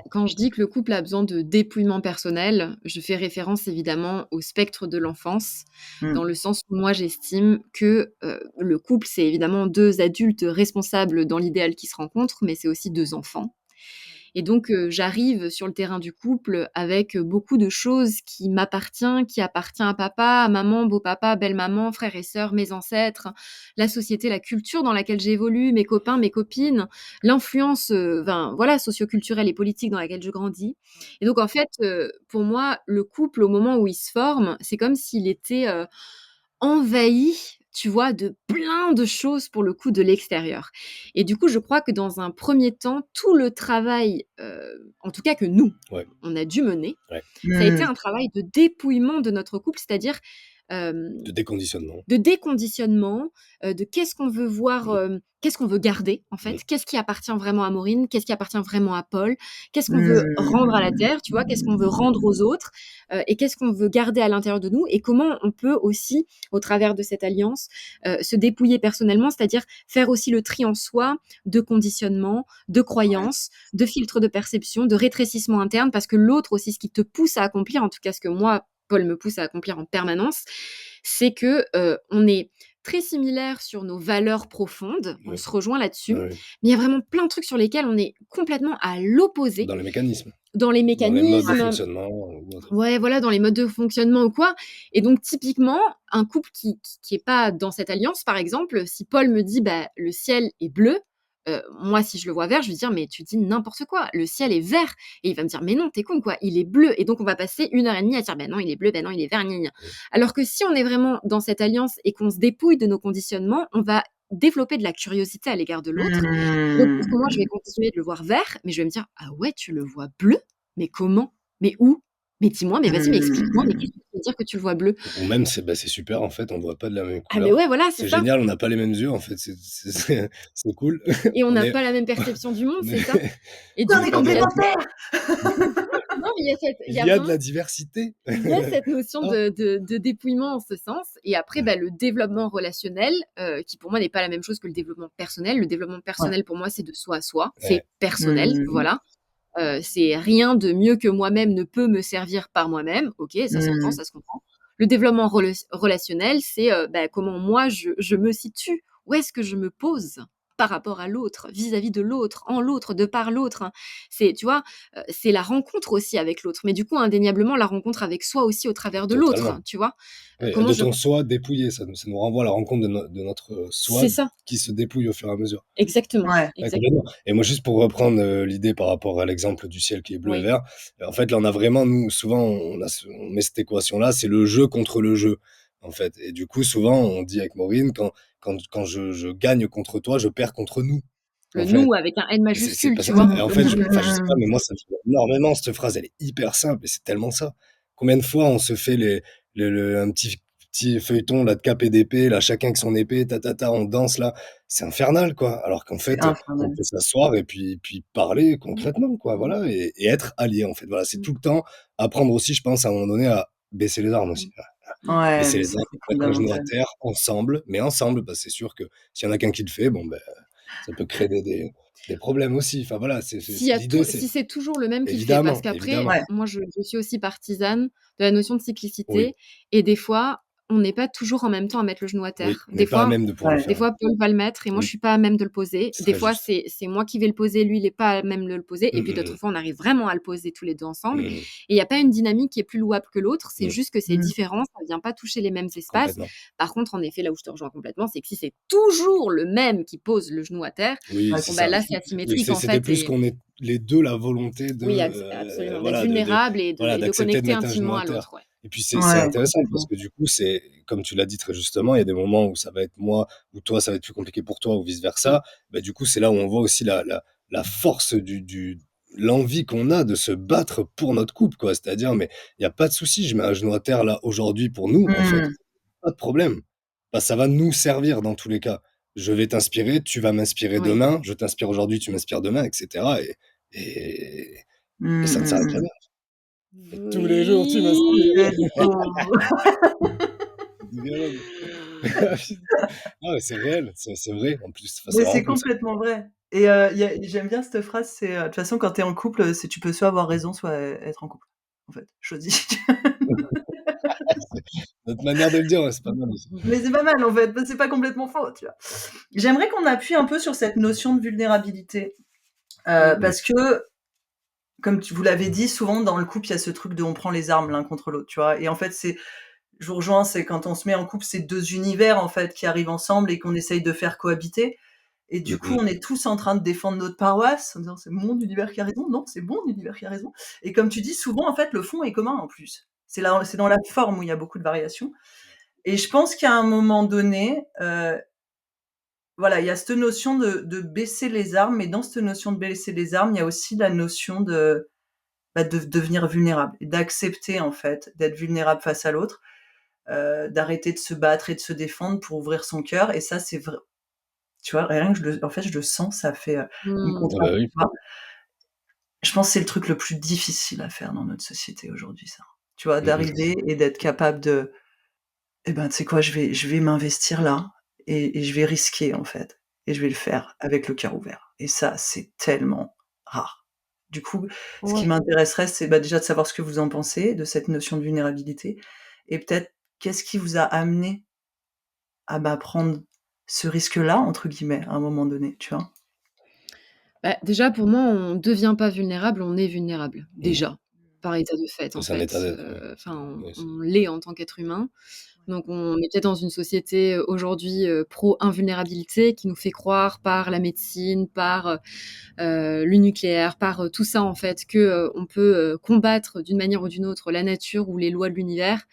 Quand je dis que le couple a besoin de dépouillement personnel, je fais référence évidemment au spectre de l'enfance, Mmh. dans le sens où moi j'estime que, le couple, c'est évidemment 2 adultes responsables dans l'idéal qui se rencontrent, mais c'est aussi 2 enfants. Et donc, j'arrive sur le terrain du couple avec, beaucoup de choses qui m'appartient, qui appartient à papa, à maman, beau-papa, belle-maman, frères et sœurs, mes ancêtres, la société, la culture dans laquelle j'évolue, mes copains, mes copines, l'influence, voilà, socio-culturelle et politique dans laquelle je grandis. Et donc en fait, pour moi, le couple, au moment où il se forme, c'est comme s'il était, envahi, tu vois, de plein de choses pour le coup de l'extérieur. Et du coup, je crois que dans un premier temps, tout le travail, en tout cas que nous, ouais, on a dû mener, ouais. ça a été Mmh. un travail de dépouillement de notre couple, c'est-à-dire, De déconditionnement. de déconditionnement, de qu'est-ce qu'on veut voir, qu'est-ce qu'on veut garder en Mmh. fait, qu'est-ce qui appartient vraiment à Maureen, qu'est-ce qui appartient vraiment à Paul, qu'est-ce qu'on veut rendre à la Mmh. terre, tu vois, qu'est-ce qu'on veut rendre aux autres, et qu'est-ce qu'on veut garder à l'intérieur de nous et comment on peut aussi, au travers de cette alliance, se dépouiller personnellement, c'est-à-dire faire aussi le tri en soi de conditionnement, de Ouais. croyances, de filtres de perception, de rétrécissement interne, parce que l'autre aussi, ce qui te pousse à accomplir, en tout cas ce que moi, Paul me pousse à accomplir en permanence, c'est que on est très similaires sur nos valeurs profondes, on Ouais. se rejoint là-dessus, Ouais, ouais. mais il y a vraiment plein de trucs sur lesquels on est complètement à l'opposé Dans les mécanismes, dans les dans les modes de mécanismes, fonctionnement ou autre. ouais, voilà, dans les modes de fonctionnement ou quoi. Et donc typiquement, un couple qui est pas dans cette alliance, par exemple, si Paul me dit: «Bah, le ciel est bleu», moi, si je le vois vert, je vais dire: «Mais tu dis n'importe quoi, le ciel est vert». Et il va me dire: «Mais non, tu es con quoi, il est bleu». Et donc on va passer 1 heure et demie à dire: «Bah non, il est bleu, bah non, il est vert, gna gna». Mmh. Alors que si on est vraiment dans cette alliance et qu'on se dépouille de nos conditionnements, on va développer de la curiosité à l'égard de l'autre. Donc parce que moi, je vais Mmh. continuer de le voir vert, mais je vais me dire: «Ah ouais, tu le vois bleu? Mais comment? Mais où? Mais dis-moi, mais vas-y, mais explique-moi, mais qu'est-ce Mmh. qui te fait dire que tu le vois bleu?» Ou même c'est super en fait, on voit pas de la même Ah mais couleur. ouais, voilà, c'est C'est ça. génial, on n'a pas les mêmes yeux en fait, c'est cool. Et on On n'a est pas la même perception du monde, on c'est ça. est Et On du est coup, il y a complémentaires! non, mais il y il a y a de vraiment la diversité. il y a cette notion Ah! de dépouillement en ce sens. Et après, Ouais, bah, le développement relationnel, qui pour moi n'est pas la même chose que le développement personnel. Le développement Ouais. personnel pour moi, c'est de soi à soi, ouais. c'est personnel, Mmh. voilà. C'est rien de mieux que moi-même ne peut me servir par moi-même. OK, ça s'entend, Mmh. ça se comprend. Le développement relationnel, c'est, bah, comment moi je me situe. Où est-ce que je me pose par rapport à l'autre, vis-à-vis de l'autre, en l'autre, de par l'autre, hein. C'est tu vois, c'est la rencontre aussi avec l'autre, mais du coup, indéniablement, la rencontre avec soi aussi au travers de l'autre, Totalement. tu vois? Oui, Comment de je ton soi dépouillé, ça nous renvoie à la rencontre de notre soi c'est ça, qui se dépouille au fur et à mesure. exactement, Ouais. Ouais, exact complètement. Et moi, juste pour reprendre, l'idée par rapport à l'exemple du ciel qui est bleu et oui, vert, en fait, là, on a vraiment nous, souvent, on met cette équation-là, c'est le jeu contre le jeu, en fait. Et du coup, souvent, on dit avec Maureen, quand je gagne contre toi, je perds contre nous, le en fait. «nous» avec un N Et c'est majuscule, parce tu qu'en vois? et en Au fait, bout du je sais pas, mais moi, ça me fait énormément cette phrase, elle est hyper simple et c'est tellement ça. Combien de fois on se fait un petit feuilleton là de cap et d'épée, là, chacun avec son épée, ta ta ta, on danse là, c'est infernal quoi. Alors qu'en C'est fait, on infernal. peut s'asseoir et puis parler concrètement quoi, voilà et être alliés en fait. Voilà, c'est Mmh, tout le temps apprendre aussi, je pense, à un moment donné à baisser les armes mmh, aussi. Voilà. mmh. Ouais, Baisser mais les ça, armes, c'est mettre un genou à fondamental. terre ensemble, mais ensemble, parce que c'est sûr que s'il y en a qu'un qui le fait, bon ben, ça peut créer des problèmes aussi. Enfin voilà, S'il y a l'idée, si c'est c'est toujours le même qui le fait, parce évidemment, qu'après, évidemment. Ouais. moi, je suis aussi partisane de la notion de Oui, cyclicité. Et des fois, on n'est pas toujours en même temps à mettre le genou à oui, terre. on n'est pas à même de pouvoir le Ouais. Des faire, oui. fois, Paul va le mettre et moi, je Oui, suis pas à même de le poser. c'est Des très fois, juste. c'est moi qui vais le poser, lui, il est pas à même de le poser. Et Mmh puis mh, d'autres mmh. fois, on arrive vraiment à le poser tous les 2 ensemble. Mmh mh. Et il y a pas une dynamique qui est plus louable que l'autre, c'est Mmh. juste que c'est Mmh. différent, ça vient pas toucher les mêmes espaces. Complètement. Par contre, en effet, là où je te rejoins complètement, c'est que si c'est toujours le même qui pose le genou à terre, Oui, Ouais, c'est bon, c'est bah, ça. là, compliqué. c'est Oui, asymétrique, en c'était fait. plus Et qu'on ait les 2 la volonté de, oui, absolument, d'être voilà, vulnérable et de d'accepter de connecter mettre un genou intimement à à terre. l'autre, ouais. Et puis c'est Ouais, intéressant parce complètement. que du coup, c'est comme tu l'as dit très justement, il y a des moments où ça va être moi ou toi, ça va être plus compliqué pour toi ou vice Mmh. versa. Bah, du coup, c'est là où on voit aussi la force du l'envie qu'on a de se battre pour notre couple, quoi. C'est-à-dire, mais il y a pas de souci, je mets un genou à terre là aujourd'hui pour nous, en fait. Mmh. Pas de problème. Bah, ça va nous servir dans tous les cas. Je vais t'inspirer, tu vas m'inspirer Oui. demain, je t'inspire aujourd'hui, tu m'inspires demain, et cetera et et Mmh, ça ne mmh s'arrête mh. jamais. Et tous les jours, tu m'inspires. Oui! Let's go. Du dialogue. Ah mais c'est réel, c'est vrai en plus, enfin, c'est Mais vraiment c'est comme ça. complètement vrai et y a j'aime bien cette phrase, c'est, de toute façon quand tu es en couple, c'est tu peux soit avoir raison, soit être en couple, en fait. Choisis. C'est notre manière de le dire, ouais, c'est pas mal aussi. Mais c'est pas mal, en fait, c'est pas complètement faux, tu vois? J'aimerais qu'on appuie un peu sur cette notion de vulnérabilité, Mmh. Mmh. parce que, comme vous l'avez dit, souvent dans le couple, il y a ce truc de on prend les armes l'un contre l'autre, tu vois? Et en fait, je vous rejoins, c'est quand on se met en couple, c'est 2 univers, en fait, qui arrivent ensemble et qu'on essaye de faire cohabiter. Et du Mmh coup, mh. on est tous en train de défendre notre paroisse, en disant: «C'est mon univers qui a raison». Non, c'est mon univers qui a raison. Et comme tu dis, souvent, en fait, le fond est commun, en plus. C'est dans la forme où il y a beaucoup de variations. Et je pense qu'à un moment donné, voilà, il y a cette notion de baisser les armes, mais dans cette notion de baisser les armes, il y a aussi la notion de devenir vulnérable et d'accepter, en fait, d'être vulnérable face à l'autre. d'arrêter de se battre et de se défendre pour ouvrir son cœur. Et ça, c'est vrai. Tu vois, rien que je le sens, ça fait une Mmh. Ah bah contrainte. oui. Je pense que c'est le truc le plus difficile à faire dans notre société aujourd'hui, ça. Tu vois, Mmh mh. d'arriver et d'être capable de, eh ben, tu sais quoi, je vais m'investir là et je vais risquer en fait et je vais le faire avec le cœur ouvert et ça, c'est tellement rare. Du coup, ce qui Ouais. m'intéresserait, c'est, bah, déjà de savoir ce que vous en pensez de cette notion de vulnérabilité et peut-être qu'est-ce qui vous a amené à, bah, prendre «ce risque-là» entre guillemets à un moment donné, tu vois? Bah, déjà pour moi, on devient pas vulnérable, on est vulnérable, Mmh. déjà, par état de fait, en C'est un état fait. d'être, oui. Enfin, Oui, c'est on l'est en tant qu'être humain. Donc on est peut-être dans une société, aujourd'hui, pro invulnérabilité qui nous fait croire par la médecine, par, le nucléaire, par, tout ça en fait que, on peut, combattre d'une manière ou d'une autre la nature ou les lois de l'univers.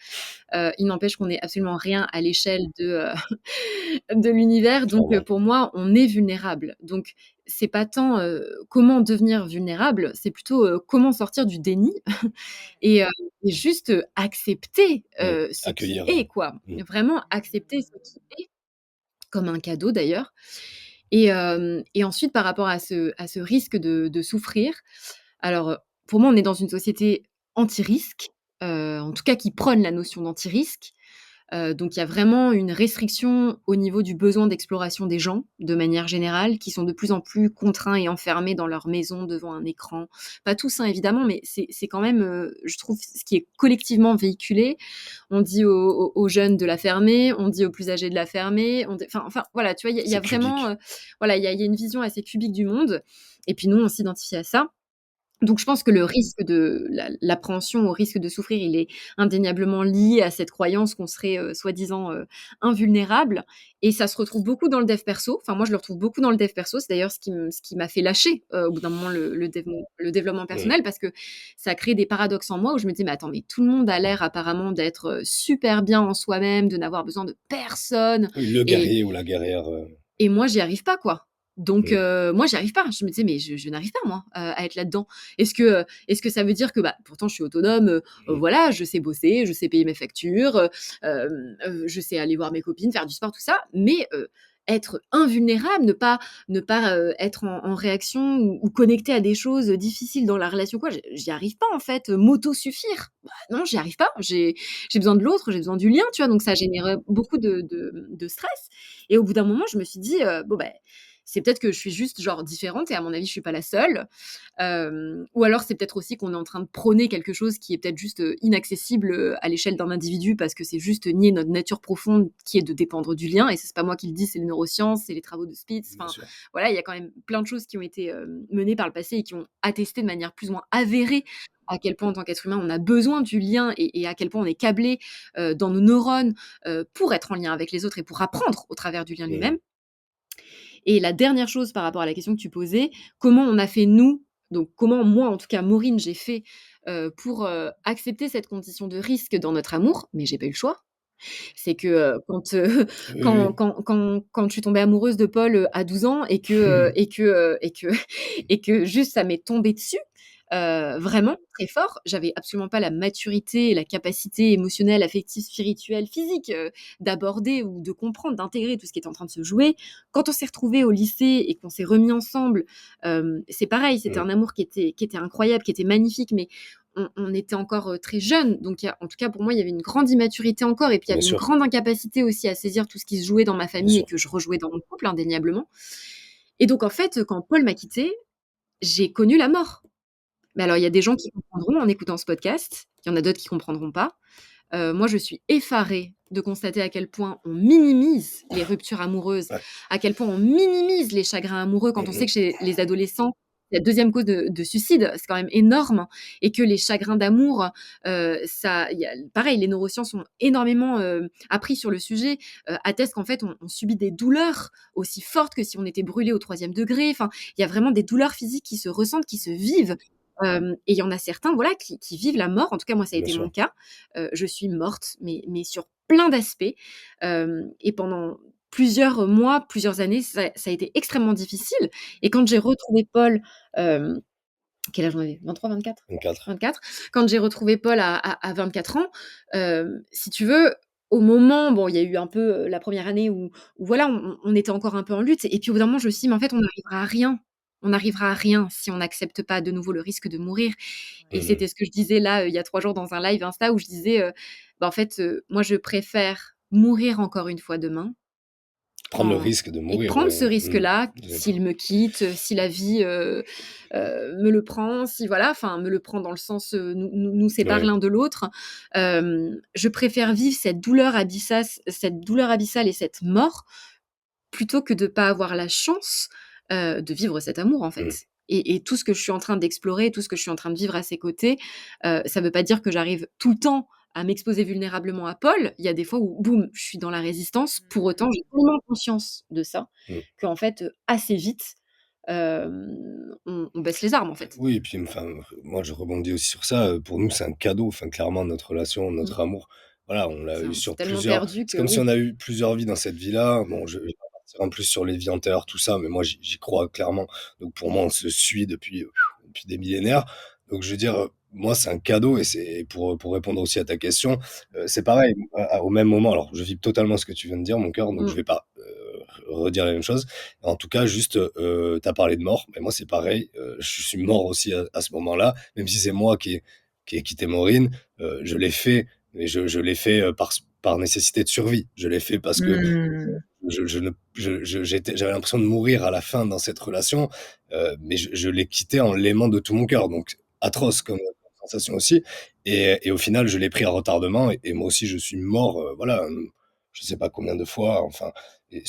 Il n'empêche qu'on n'est absolument rien à l'échelle de l'univers. Donc, clairement. pour moi, on est vulnérable. Donc, c'est pas tant, comment devenir vulnérable, c'est plutôt, comment sortir du déni et heu et juste, accepter, Mmh. ce qui Accueillir, est, quoi. mmh. Vraiment accepter ce qui est, comme un cadeau d'ailleurs et ensuite par rapport à ce risque de souffrir, alors, pour moi, on est dans une société anti-risque, en tout cas qui prône la notion d'anti-risque. Donc il y a vraiment une restriction au niveau du besoin d'exploration des gens, de manière générale, qui sont de plus en plus contraints et enfermés dans leur maison devant un écran. Pas tous, hein, évidemment, mais c'est quand même, je trouve, ce qui est collectivement véhiculé. On dit aux jeunes de la fermer, on dit aux plus âgés de la fermer, on dit enfin voilà, tu vois? Il y a C'est vraiment, cubique. voilà, il y a une vision assez cubique du monde et puis nous, on s'identifie à ça. Donc je pense que le risque de l'appréhension au risque de souffrir, il est indéniablement lié à cette croyance qu'on serait, soi-disant, invulnérable et ça se retrouve beaucoup dans le dev perso. Enfin moi je le retrouve beaucoup dans le dev perso. C'est d'ailleurs ce qui m'a fait lâcher, au bout d'un moment le développement Mmh. personnel parce que ça a créé des paradoxes en moi où je me dis: «Mais attends, mais tout le monde a l'air apparemment d'être, super bien en soi-même, de n'avoir besoin de personne Oui, le et guerrier ou la guerrière, moi, j'y arrive pas, quoi. Donc mmh. moi, j'y arrive pas. Je me disais: «Mais je n'arrive pas moi, à être là-dedans». Est-ce que ça veut dire que, bah, pourtant je suis autonome, Mmh. voilà, je sais bosser, je sais payer mes factures, je sais aller voir mes copines, faire du sport, tout ça, mais être invulnérable, ne pas, être en réaction ou connecté à des choses, difficiles dans la relation, quoi, j'y arrive pas en fait, m'auto-suffire, bah, non, j'y arrive pas. J'ai besoin de l'autre, j'ai besoin du lien, tu vois? Donc ça génère, beaucoup de stress et au bout d'un moment, je me suis dit, «Bon, beh, c'est peut-être que je suis juste, genre, différente et à mon avis, je suis pas la seule». Ou alors c'est peut-être aussi qu'on est en train de prôner quelque chose qui est peut-être juste, inaccessible, à l'échelle d'un individu parce que c'est juste nier notre nature profonde qui est de dépendre du lien et ça, c'est pas moi qui le dis, c'est les neurosciences, c'est les travaux de Spitz. Bien Enfin, sûr. voilà, il y a quand même plein de choses qui ont été, menées par le passé et qui ont attesté de manière plus ou moins avérée à quel point, en tant qu'être humain, on a besoin du lien et à quel point on est câblé dans nos neurones, pour être en lien avec les autres et pour apprendre au travers du lien Mmh. lui-même. Et la dernière chose par rapport à la question que tu posais, comment on a fait nous, donc comment moi, en tout cas Maureen, j'ai fait, pour, accepter cette condition de risque dans notre amour, mais j'ai pas eu le choix. C'est que, quand, Oui, quand je suis tombée amoureuse de Paul, à 12 ans oui. et que juste ça m'est tombé dessus, vraiment très fort. J'avais absolument pas la maturité et la capacité émotionnelle, affective, spirituelle, physique, d'aborder ou de comprendre, d'intégrer tout ce qui était en train de se jouer. Quand on s'est retrouvés au lycée et qu'on s'est remis ensemble, c'est pareil, c'était Mmh. un amour qui était incroyable, qui était magnifique, mais on était encore, très jeunes, donc il y a en tout cas pour moi, il y avait une grande immaturité encore et puis il y Bien avait une sûr, grande incapacité aussi à saisir tout ce qui se jouait dans ma bien famille et sûr. que je rejouais dans mon couple indéniablement et donc en fait, quand Paul m'a quittée, j'ai connu la mort. Mais alors il y a des gens qui comprendront en écoutant ce podcast, il y en a d'autres qui comprendront pas. Moi, je suis effarée de constater à quel point on minimise les ruptures amoureuses, Ouais. à quel point on minimise les chagrins amoureux quand on Mmh sait mh. que chez les adolescents, la deuxième cause de suicide, c'est quand même énorme et que les chagrins d'amour, ça il y a pareil, les neurosciences ont énormément, appris sur le sujet, attestent qu'en fait, on subit des douleurs aussi fortes que si on était brûlé au 3e degré. Enfin, il y a vraiment des douleurs physiques qui se ressentent, qui se vivent, et il y en a certains, voilà, qui vivent la mort. En tout cas, moi, ça a Bien été mon sûr. cas. Je suis morte, mais sur plein d'aspects, et pendant plusieurs mois, plusieurs années, ça a été extrêmement difficile et quand j'ai retrouvé Paul, hem, quel âge on avait? 23-24? 24. 24. Quand j'ai retrouvé Paul à 24 ans, si tu veux, au moment, bon, il y a eu un peu, la première année où voilà, on était encore un peu en lutte et puis au bout d'un moment, je me suis dit: «Mais en fait, on n'arrivera à rien. On n'arrivera à rien si on n'accepte pas de nouveau le risque de mourir» et Mmh. c'était ce que je disais là, il y a 3 jours dans un live Insta où je disais, bah, en fait, moi, je préfère mourir encore une fois demain Prendre le en risque de et mourir, prendre ce ouais. Mmh. risque-là, J'ai pas s'il me quitte, si la vie, me le prend, si voilà, enfin me le prend dans le sens, nous sépare ouais. l'un de l'autre. Je préfère vivre cette douleur abyssale et cette mort, plutôt que de pas avoir la chance, de vivre cet amour, en Mmh. fait. Et tout ce que je suis en train d'explorer, tout ce que je suis en train de vivre à ses côtés, ça veut pas dire que j'arrive tout le temps à m'exposer vulnérablement à Paul. Il y a des fois où, boum, je suis dans la résistance. Pour autant, j'ai tellement conscience de ça Mmh. qu'en fait, assez vite, on baisse les armes, en fait. Oui et puis, enfin, moi, je rebondis aussi sur ça, pour nous, c'est un cadeau, enfin, clairement, notre relation, Mmh. notre amour, voilà, on l'a eu C'est sur tellement plusieurs perdu c'est que comme si oui. on a eu plusieurs vies dans cette vie-là. Bon, je vais pas partir en plus sur les vies antérieures, tout ça, mais moi, j'y crois clairement. Donc pour moi, on se suit depuis des millénaires. Donc je veux dire, moi, c'est un cadeau et c'est pour répondre aussi à ta question, c'est pareil, au même moment, alors je vis totalement ce que tu viens de dire, mon cœur, donc je Mmh. vais pas, redire la même chose. En tout cas, juste, tu as parlé de mort, mais moi, c'est pareil, je suis mort aussi à ce moment-là, même si c'est moi qui ai quitté Maureen, je l'ai fait, mais je l'ai fait, par nécessité de survie. Je l'ai fait parce que Mmh. je ne j'avais l'impression de mourir à la fin dans cette relation, mais je l'ai quitté en l'aimant de tout mon cœur, donc atroce comme sensation aussi et au final, je l'ai pris à retardement et moi aussi je suis mort, voilà, je sais pas combien de fois, enfin et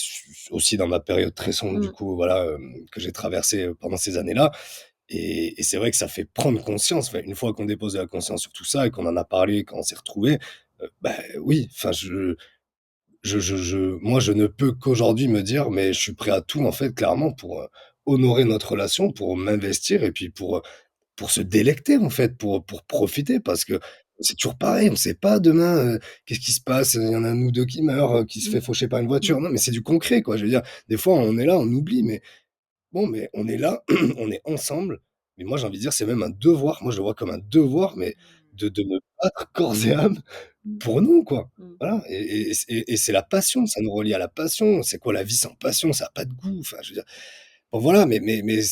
aussi dans ma période très sombre du Mmh. coup, voilà, que j'ai traversée, pendant ces années-là et c'est vrai que ça fait prendre conscience, enfin, une fois qu'on dépose de la conscience sur tout ça et qu'on en a parlé, quand on s'est retrouvés, bah, oui, enfin moi, je ne peux qu'aujourd'hui me dire: «Mais je suis prêt à tout, en fait, clairement, pour, honorer notre relation, pour m'investir et puis pour se délecter, en fait, pour profiter». Parce que c'est toujours pareil, on sait pas demain, qu'est-ce qui se passe? Il y en a un ou 2 qui meurt, qui se Mmh. fait faucher par une Mmh. voiture. Non, mais c'est du concret, quoi. Je veux dire, des fois, on est là, on oublie, mais bon, mais on est là, on est ensemble. Mais moi, j'ai envie de dire, c'est même un devoir. Moi, je le vois comme un devoir, mais de me battre corps et âme Mmh. pour nous, quoi. Mmh. Voilà et c'est la passion, ça nous relie à la passion. C'est quoi la vie sans passion? Ça a pas de goût. Enfin, je veux dire, bon voilà, mais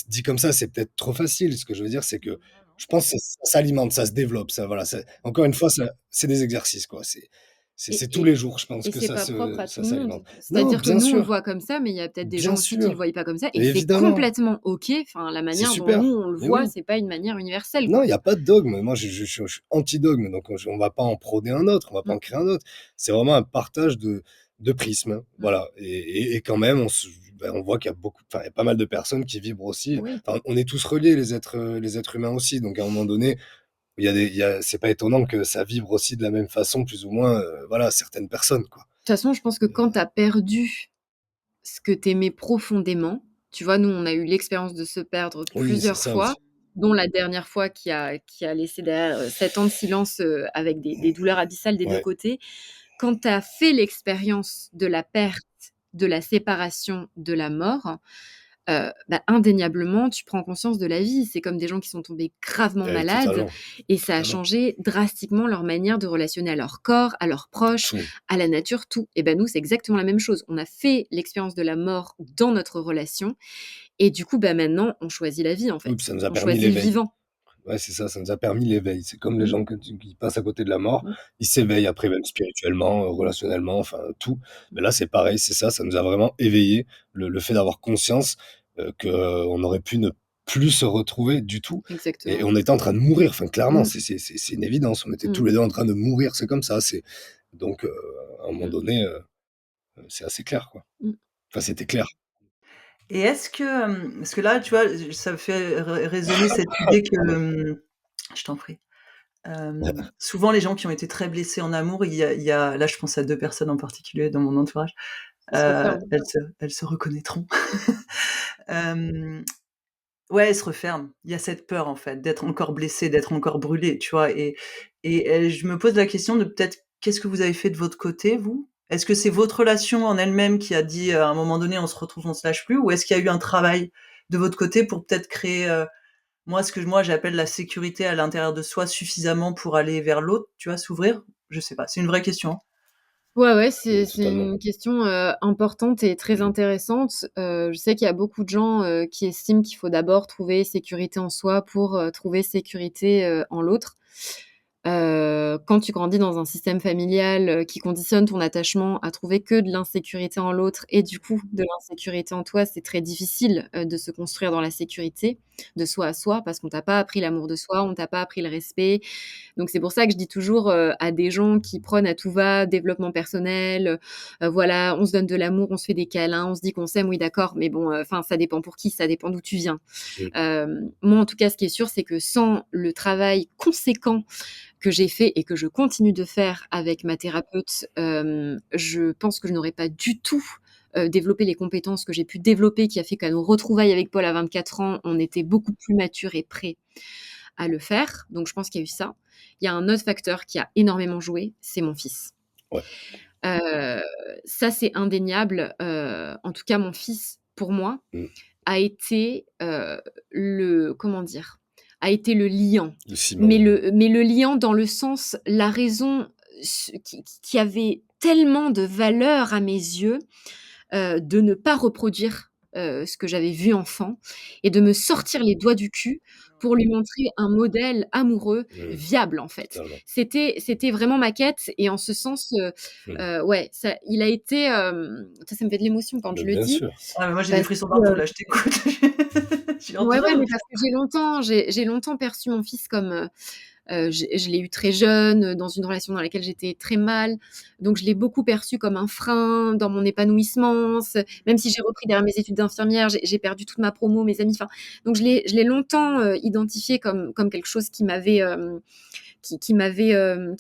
dit comme ça, c'est peut-être trop facile. Ce que je veux dire, c'est que je pense que ça s'alimente, ça se développe, ça voilà, ça encore une fois, ça c'est des exercices, quoi. Et C'est tous et les jours, je pense et que c'est pas propre à tout ça le s'alimente. monde. Non, C'est-à-dire que nous, on le voit comme ça, mais il y a peut-être des gens bien aussi qui le sûr, voient pas comme ça et c'est évidemment, complètement OK. Enfin, la c'est manière dont nous, super, on le mais voit, oui. c'est pas une manière universelle, Non, quoi. il y a pas de dogme. Moi, je suis anti-dogme, donc on va pas en prôner un autre, on va pas Mmh. en créer un autre. C'est vraiment un partage de prismes, hein, Mmh. voilà et quand même, on voit qu'il y a il y a pas mal de personnes qui vibrent aussi. Oui. Enfin, on est tous reliés les êtres humains aussi, donc à un moment donné, il y a c'est pas étonnant que ça vibre aussi de la même façon plus ou moins, voilà, certaines personnes, quoi. De toute façon, je pense que quand tu as perdu ce que tu aimais profondément, tu vois, nous, on a eu l'expérience de se perdre Oui, c'est plusieurs ça fois, aussi. dont la dernière fois qui a laissé derrière, 7 ans de silence, avec des douleurs abyssales des 2 Ouais, côtés. Quand tu as fait l'expérience de la perte, de la séparation, de la mort, bah, indéniablement, tu prends conscience de la vie. C'est comme des gens qui sont tombés gravement malades totalement, et ça a totalement. changé drastiquement leur manière de relationner à leur corps, à leurs proches, Tout. à la nature, tout. Et ben nous, c'est exactement la même chose. On a fait l'expérience de la mort dans notre relation et du coup, bah, maintenant, on choisit la vie, en Oui, fait. puis ça nous a On permis choisit le l'éveil. vivant. Ouais, c'est ça nous a permis l'éveil. C'est comme les Mmh, gens qui passent à côté de la mort, mmh, ils s'éveillent après même spirituellement, relationnellement, enfin tout. mmh. Mais là, c'est pareil, c'est ça nous a vraiment éveillés. Le fait d'avoir conscience, qu'on aurait pu ne plus se retrouver du tout et Exactement. on était en train de mourir, enfin clairement, Mmh, c'est une évidence. On était tous mmh, les 2 en train de mourir, c'est comme ça, c'est donc à un moment mmh, donné, c'est assez clair, quoi. mmh. Enfin, c'était clair. Et est-ce que, parce que là, tu vois, ça me fait résonner cette idée que, Pardon. je t'en prie. Souvent les gens qui ont été très blessés en amour, il y a là, je pense à 2 personnes en particulier dans mon entourage, Ils se referment. elles se reconnaîtront. Hem, ouais, elles se referment. Il y a cette peur, en fait, d'être encore blessé, d'être encore brûlé, tu vois? Et je me pose la question de peut-être qu'est-ce que vous avez fait de votre côté, vous? Est-ce que c'est votre relation en elle-même qui a dit, à un moment donné: «On se retrouve, on se lâche plus» ou est-ce qu'il y a eu un travail de votre côté pour peut-être créer, moi, ce que moi j'appelle la sécurité à l'intérieur de soi suffisamment pour aller vers l'autre, tu vois, s'ouvrir? Je sais pas, c'est une vraie question, hein. Ouais, ouais, c'est Totalement. une question, importante et très Mmh. intéressante. Je sais qu'il y a beaucoup de gens, qui estiment qu'il faut d'abord trouver sécurité en soi pour, trouver sécurité, en l'autre. Quand tu grandis dans un système familial, qui conditionne ton attachement à trouver que de l'insécurité en l'autre et du coup de l'insécurité en toi, c'est très difficile, de se construire dans la sécurité, de soi à soi, parce qu'on t'a pas appris l'amour de soi, on t'a pas appris le respect. Donc c'est pour ça que je dis toujours, à des gens qui prônent à tout va développement personnel, voilà, on se donne de l'amour, on se fait des câlins, on se dit qu'on s'aime, oui d'accord, mais bon, enfin ça dépend pour qui, ça dépend d'où tu viens. Mmh. Moi en tout cas, ce qui est sûr, c'est que sans le travail conséquent que j'ai fait et que je continue de faire avec ma thérapeute, je pense que je n'aurais pas du tout, développé les compétences que j'ai pu développer, qui a fait qu'à nos retrouvailles avec Paul à 24 ans, on était beaucoup plus matures et prêts à le faire. Donc je pense qu'il y a eu ça. Il y a un autre facteur qui a énormément joué, c'est mon fils. Ouais. Heu, Ça c'est indéniable, en tout cas mon fils, pour moi, Mmh. a été, le comment dire? A été le liant. Le ciment. Mais le liant dans le sens, la raison qui avait tellement de valeur à mes yeux, de ne pas reproduire, ce que j'avais vu enfant et de me sortir les doigts du cul pour lui montrer un modèle amoureux Mmh. viable, en fait. Totalement. C'était vraiment ma quête et en ce sens, Mmh. ouais, ça il a été, ça me fait de l'émotion quand Bah, je le bien dis sûr. Ah mais moi j'ai des parce frissons que, partout là, je t'écoute. J'ai ouais, ouais, entendu. mais parce que j'ai longtemps perçu mon fils comme, je l'ai eu très jeune, dans une relation dans laquelle j'étais très mal. Donc je l'ai beaucoup perçu comme un frein dans mon épanouissement. Même si j'ai repris derrière mes études d'infirmière, j'ai perdu toute ma promo, mes amis, enfin donc je l'ai longtemps, identifié comme quelque chose qui m'avait, qui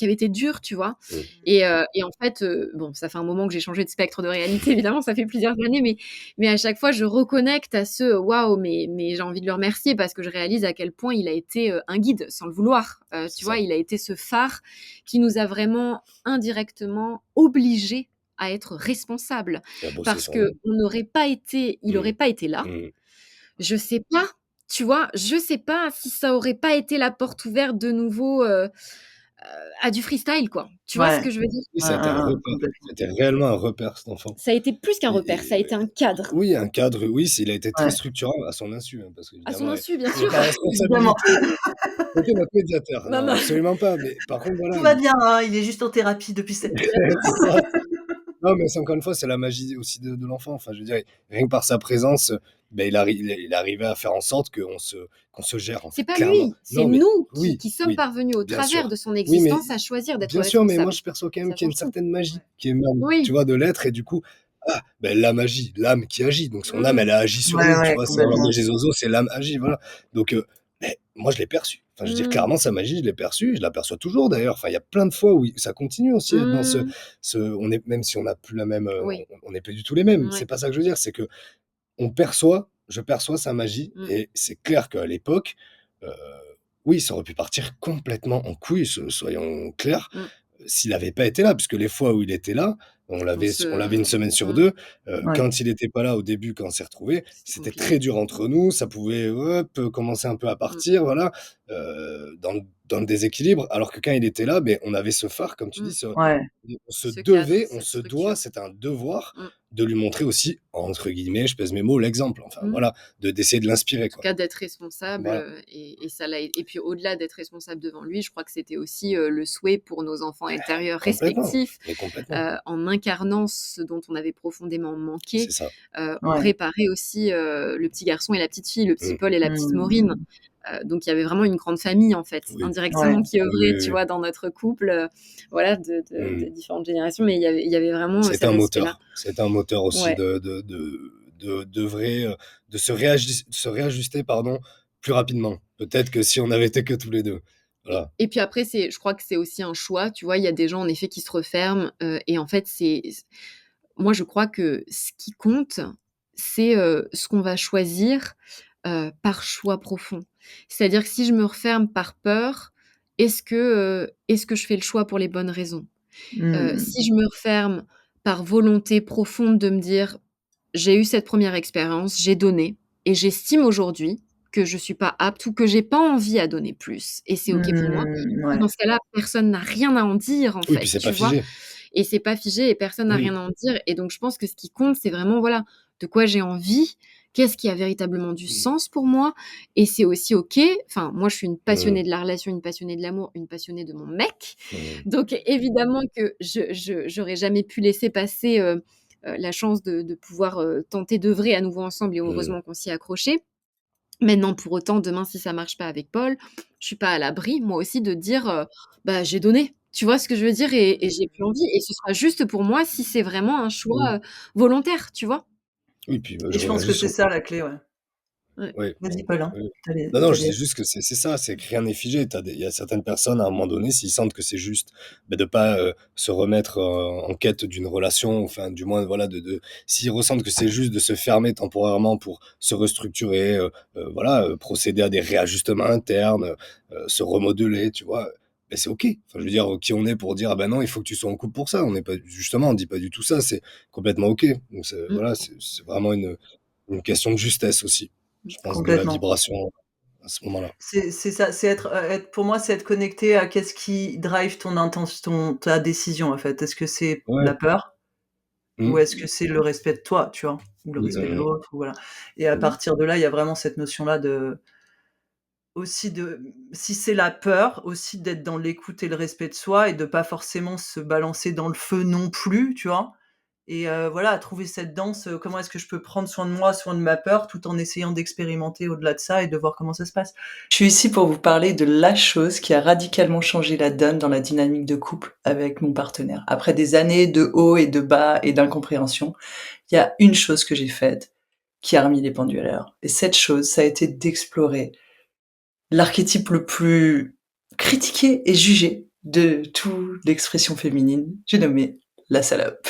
avait été dur, tu vois? Mmh. Et en fait, bon, ça fait un moment que j'ai changé de spectre de réalité, évidemment, ça fait plusieurs années, mais à chaque fois, je reconnecte à ce: «Waouh, mais j'ai envie de le remercier» parce que je réalise à quel point il a été, un guide, sans le vouloir. C'est Tu ça. vois? Il a été ce phare qui nous a vraiment indirectement obligés à être responsables. Et à bosser Parce sur nous. qu'il n'aurait pas été là. Mmh. Je sais pas, tu vois? Je sais pas si ça aurait pas été la porte ouverte de nouveau, à du freestyle, quoi. Tu vois ce Ouais. que je veux dire? Oui, ça a été un repère. Complètement. C'était réellement un repère, cet enfant. Ça a été plus qu'un repère, ça a Et été un cadre. oui, un cadre, oui, il a été très Ouais, structurant à son insu, hein, parce À son qu'évidemment, insu, bien il n'est sûr. pas évidemment. responsabilité c'était notre médiateur. Non, Non, non. absolument pas, mais par contre, voilà, Tout va bien, hein, il est juste en thérapie depuis 7 ans. c'est ça. Non, mais c'est encore une fois, c'est la magie aussi de l'enfant. Enfin, je veux dire, rien que par sa présence, ben, il arrivait à faire en sorte qu'on se gère, en C'est fait, pas clairement. lui, c'est Non, mais nous qui oui, qui sommes oui, parvenus au bien travers sûr. de son Oui, mais existence à choisir d'être bien sûr, mais moi, responsables. je perçois quand même Ça qu'il y a une change tout. certaine magie qui émane, tu Oui. vois, de l'être et du coup, ah, ben, la magie, l'âme qui agit. Donc son âme, Mmh. elle a agi sur Ouais, nous, tu ouais, vois? C'est dans complètement. Langage des oiseaux, c'est l'âme agit, voilà. Donc beh, moi, je l'ai perçu. Enfin, je veux dire, Mmh. clairement, sa magie, je l'ai perçue, je l'aperçois toujours d'ailleurs. Enfin, il y a plein de fois où ça continue aussi à être dans Mmh. on est même si on n'a plus la même, Oui. on n'est plus du tout les mêmes. C'est Ouais. pas ça que je veux dire, c'est que je perçois sa magie Mmh. et c'est clair qu'à l'époque, heu, oui, ça aurait pu partir complètement en couille, soyons clairs, Mmh. s'il avait pas été là. Puisque les fois où il était là, On on l'avait se une semaine sur mmh. 2. Ouais. Quand il était pas là au début, quand on s'est retrouvés, C'était c'était très compliqué. dur entre nous, ça pouvait, hop, commencer un peu à Mmh. partir, voilà, dans le déséquilibre. Alors que quand il était là, beh, on avait ce phare, comme tu dis, Mmh. Ouais. Ce cadre, on cette se doit, structure. c'est un devoir Mmh. de lui montrer aussi, entre guillemets, je pèse mes mots, «l'exemple». Enfin Mmh. voilà, d'essayer de En l'inspirer, tout quoi. cas, d'être responsable, Voilà, et ça l'a et puis au-delà d'être responsable devant lui, je crois que c'était aussi, le souhait pour nos enfants intérieurs complètement, respectifs, mais complètement. en incarnant ce dont on avait profondément manqué, C'est ça. on Ouais. préparait aussi, le petit garçon et la petite fille, le petit Mmh. Paul et la petite Maureen. Mmh. Donc il y avait vraiment une grande famille, en fait, Oui. Ouais. indirectement qui Oui, oui, œuvrait, tu oui. vois, dans notre couple, voilà, de Mmh. différentes générations, mais il y avait vraiment, C'est cet un aspect-là. moteur. C'est un moteur aussi Ouais. d'œuvrer, de se réajuster, pardon, plus rapidement. Peut-être que si on avait été que tous les 2. Voilà. Et puis après, je crois que c'est aussi un choix, tu vois? Il y a des gens en effet qui se referment, et en fait, moi je crois que ce qui compte, c'est, ce qu'on va choisir, par choix profond. C'est-à-dire que si je me referme par peur, est-ce que je fais le choix pour les bonnes raisons? Si Mmh. je me referme par volonté profonde de me dire: «J'ai eu cette première expérience, j'ai donné et j'estime aujourd'hui que je suis pas apte ou que j'ai pas envie à donner plus et c'est OK pour moi». Mmh, ouais. Dans ce cas-là, personne n'a rien à en dire, en Oui, puis fait, c'est pas tu vois? figé. et c'est pas figé et personne n'a Oui. rien à en dire. Et donc, je pense que ce qui compte, c'est vraiment, voilà, de quoi j'ai envie, qu'est-ce qui a véritablement du sens pour moi. Et c'est aussi OK. Enfin, moi, je suis une passionnée de la relation, une passionnée de l'amour, une passionnée de mon mec. Donc, évidemment que j'aurais jamais pu laisser passer la chance de pouvoir tenter d'œuvrer à nouveau ensemble et heureusement qu'on s'y est accroché. Maintenant, pour autant, demain, si ça marche pas avec Paul, je suis pas à l'abri, moi aussi, de dire bah, j'ai donné. Tu vois ce que je veux dire? Et j'ai plus envie. Et ce sera juste pour moi si c'est vraiment un choix volontaire, tu vois? Oui, puis Et je je reviens pense que juste c'est sur ça la clé, ouais. Ouais. oui, Vas-y Paul, hein. oui. Tu Non, non, je allais dis juste que c'est ça, c'est que rien n'est figé. Il y a certaines personnes, à un moment donné, s'ils sentent que c'est juste, bah, de pas se remettre en quête d'une relation, enfin, du moins, voilà, s'ils ressentent que c'est juste de se fermer temporairement pour se restructurer, voilà, procéder à des réajustements internes, se remodeler, tu vois, ben c'est OK. Enfin, je veux dire, qui on est pour dire, ah ben non, il faut que tu sois en couple pour ça. On n'est pas, justement, on dit pas du tout ça. C'est complètement OK. Donc, Mmh. voilà, c'est vraiment une question de justesse aussi. Je pense de la complètement. vibration à ce moment-là. C'est ça, c'est être pour moi, c'est être connecté à qu'est-ce qui drive ta décision, en fait. Est-ce que c'est Ouais. la peur ou Mmh. est-ce que c'est le respect de toi, tu vois? Ou le Mmh, respect de mmh l'autre ou voilà et à mh. Mmh. partir de là, il y a vraiment cette notion-là de aussi de si c'est la peur, aussi d'être dans l'écoute et le respect de soi et de pas forcément se balancer dans le feu non plus, tu vois? Et voilà, trouver cette danse, comment est-ce que je peux prendre soin de moi, soin de ma peur, tout en essayant d'expérimenter au-delà de ça et de voir comment ça se passe. Je suis ici pour vous parler de la chose qui a radicalement changé la donne dans la dynamique de couple avec mon partenaire. Après des années de hauts et de bas et d'incompréhension, il y a une chose que j'ai faite qui a remis les pendules à l'heure. Et cette chose, ça a été d'explorer l'archétype le plus critiqué et jugé de toute l'expression féminine, j'ai nommé la salope.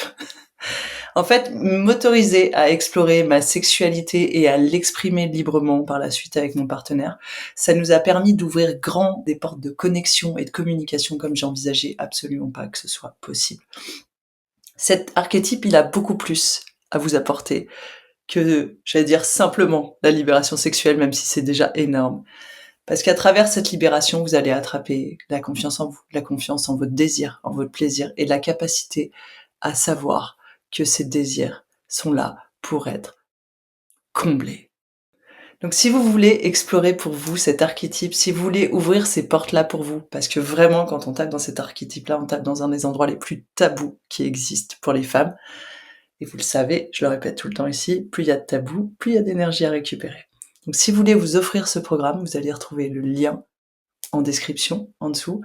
En fait, m'autoriser à explorer ma sexualité et à l'exprimer librement par la suite avec mon partenaire, ça nous a permis d'ouvrir grand des portes de connexion et de communication comme j'envisageais absolument pas que ce soit possible. Cet archétype, il a beaucoup plus à vous apporter que, j'allais dire simplement la libération sexuelle, même si c'est déjà énorme. Parce qu'à travers cette libération, vous allez attraper la confiance en vous, la confiance en votre désir, en votre plaisir et la capacité à savoir que ces désirs sont là pour être comblés. Donc si vous voulez explorer pour vous cet archétype, si vous voulez ouvrir ces portes-là pour vous, parce que vraiment quand on tape dans cet archétype-là, on tape dans un des endroits les plus tabous qui existent pour les femmes, et vous le savez, je le répète tout le temps ici, plus il y a de tabous, plus il y a d'énergie à récupérer. Donc si vous voulez vous offrir ce programme, vous allez retrouver le lien en description, en dessous.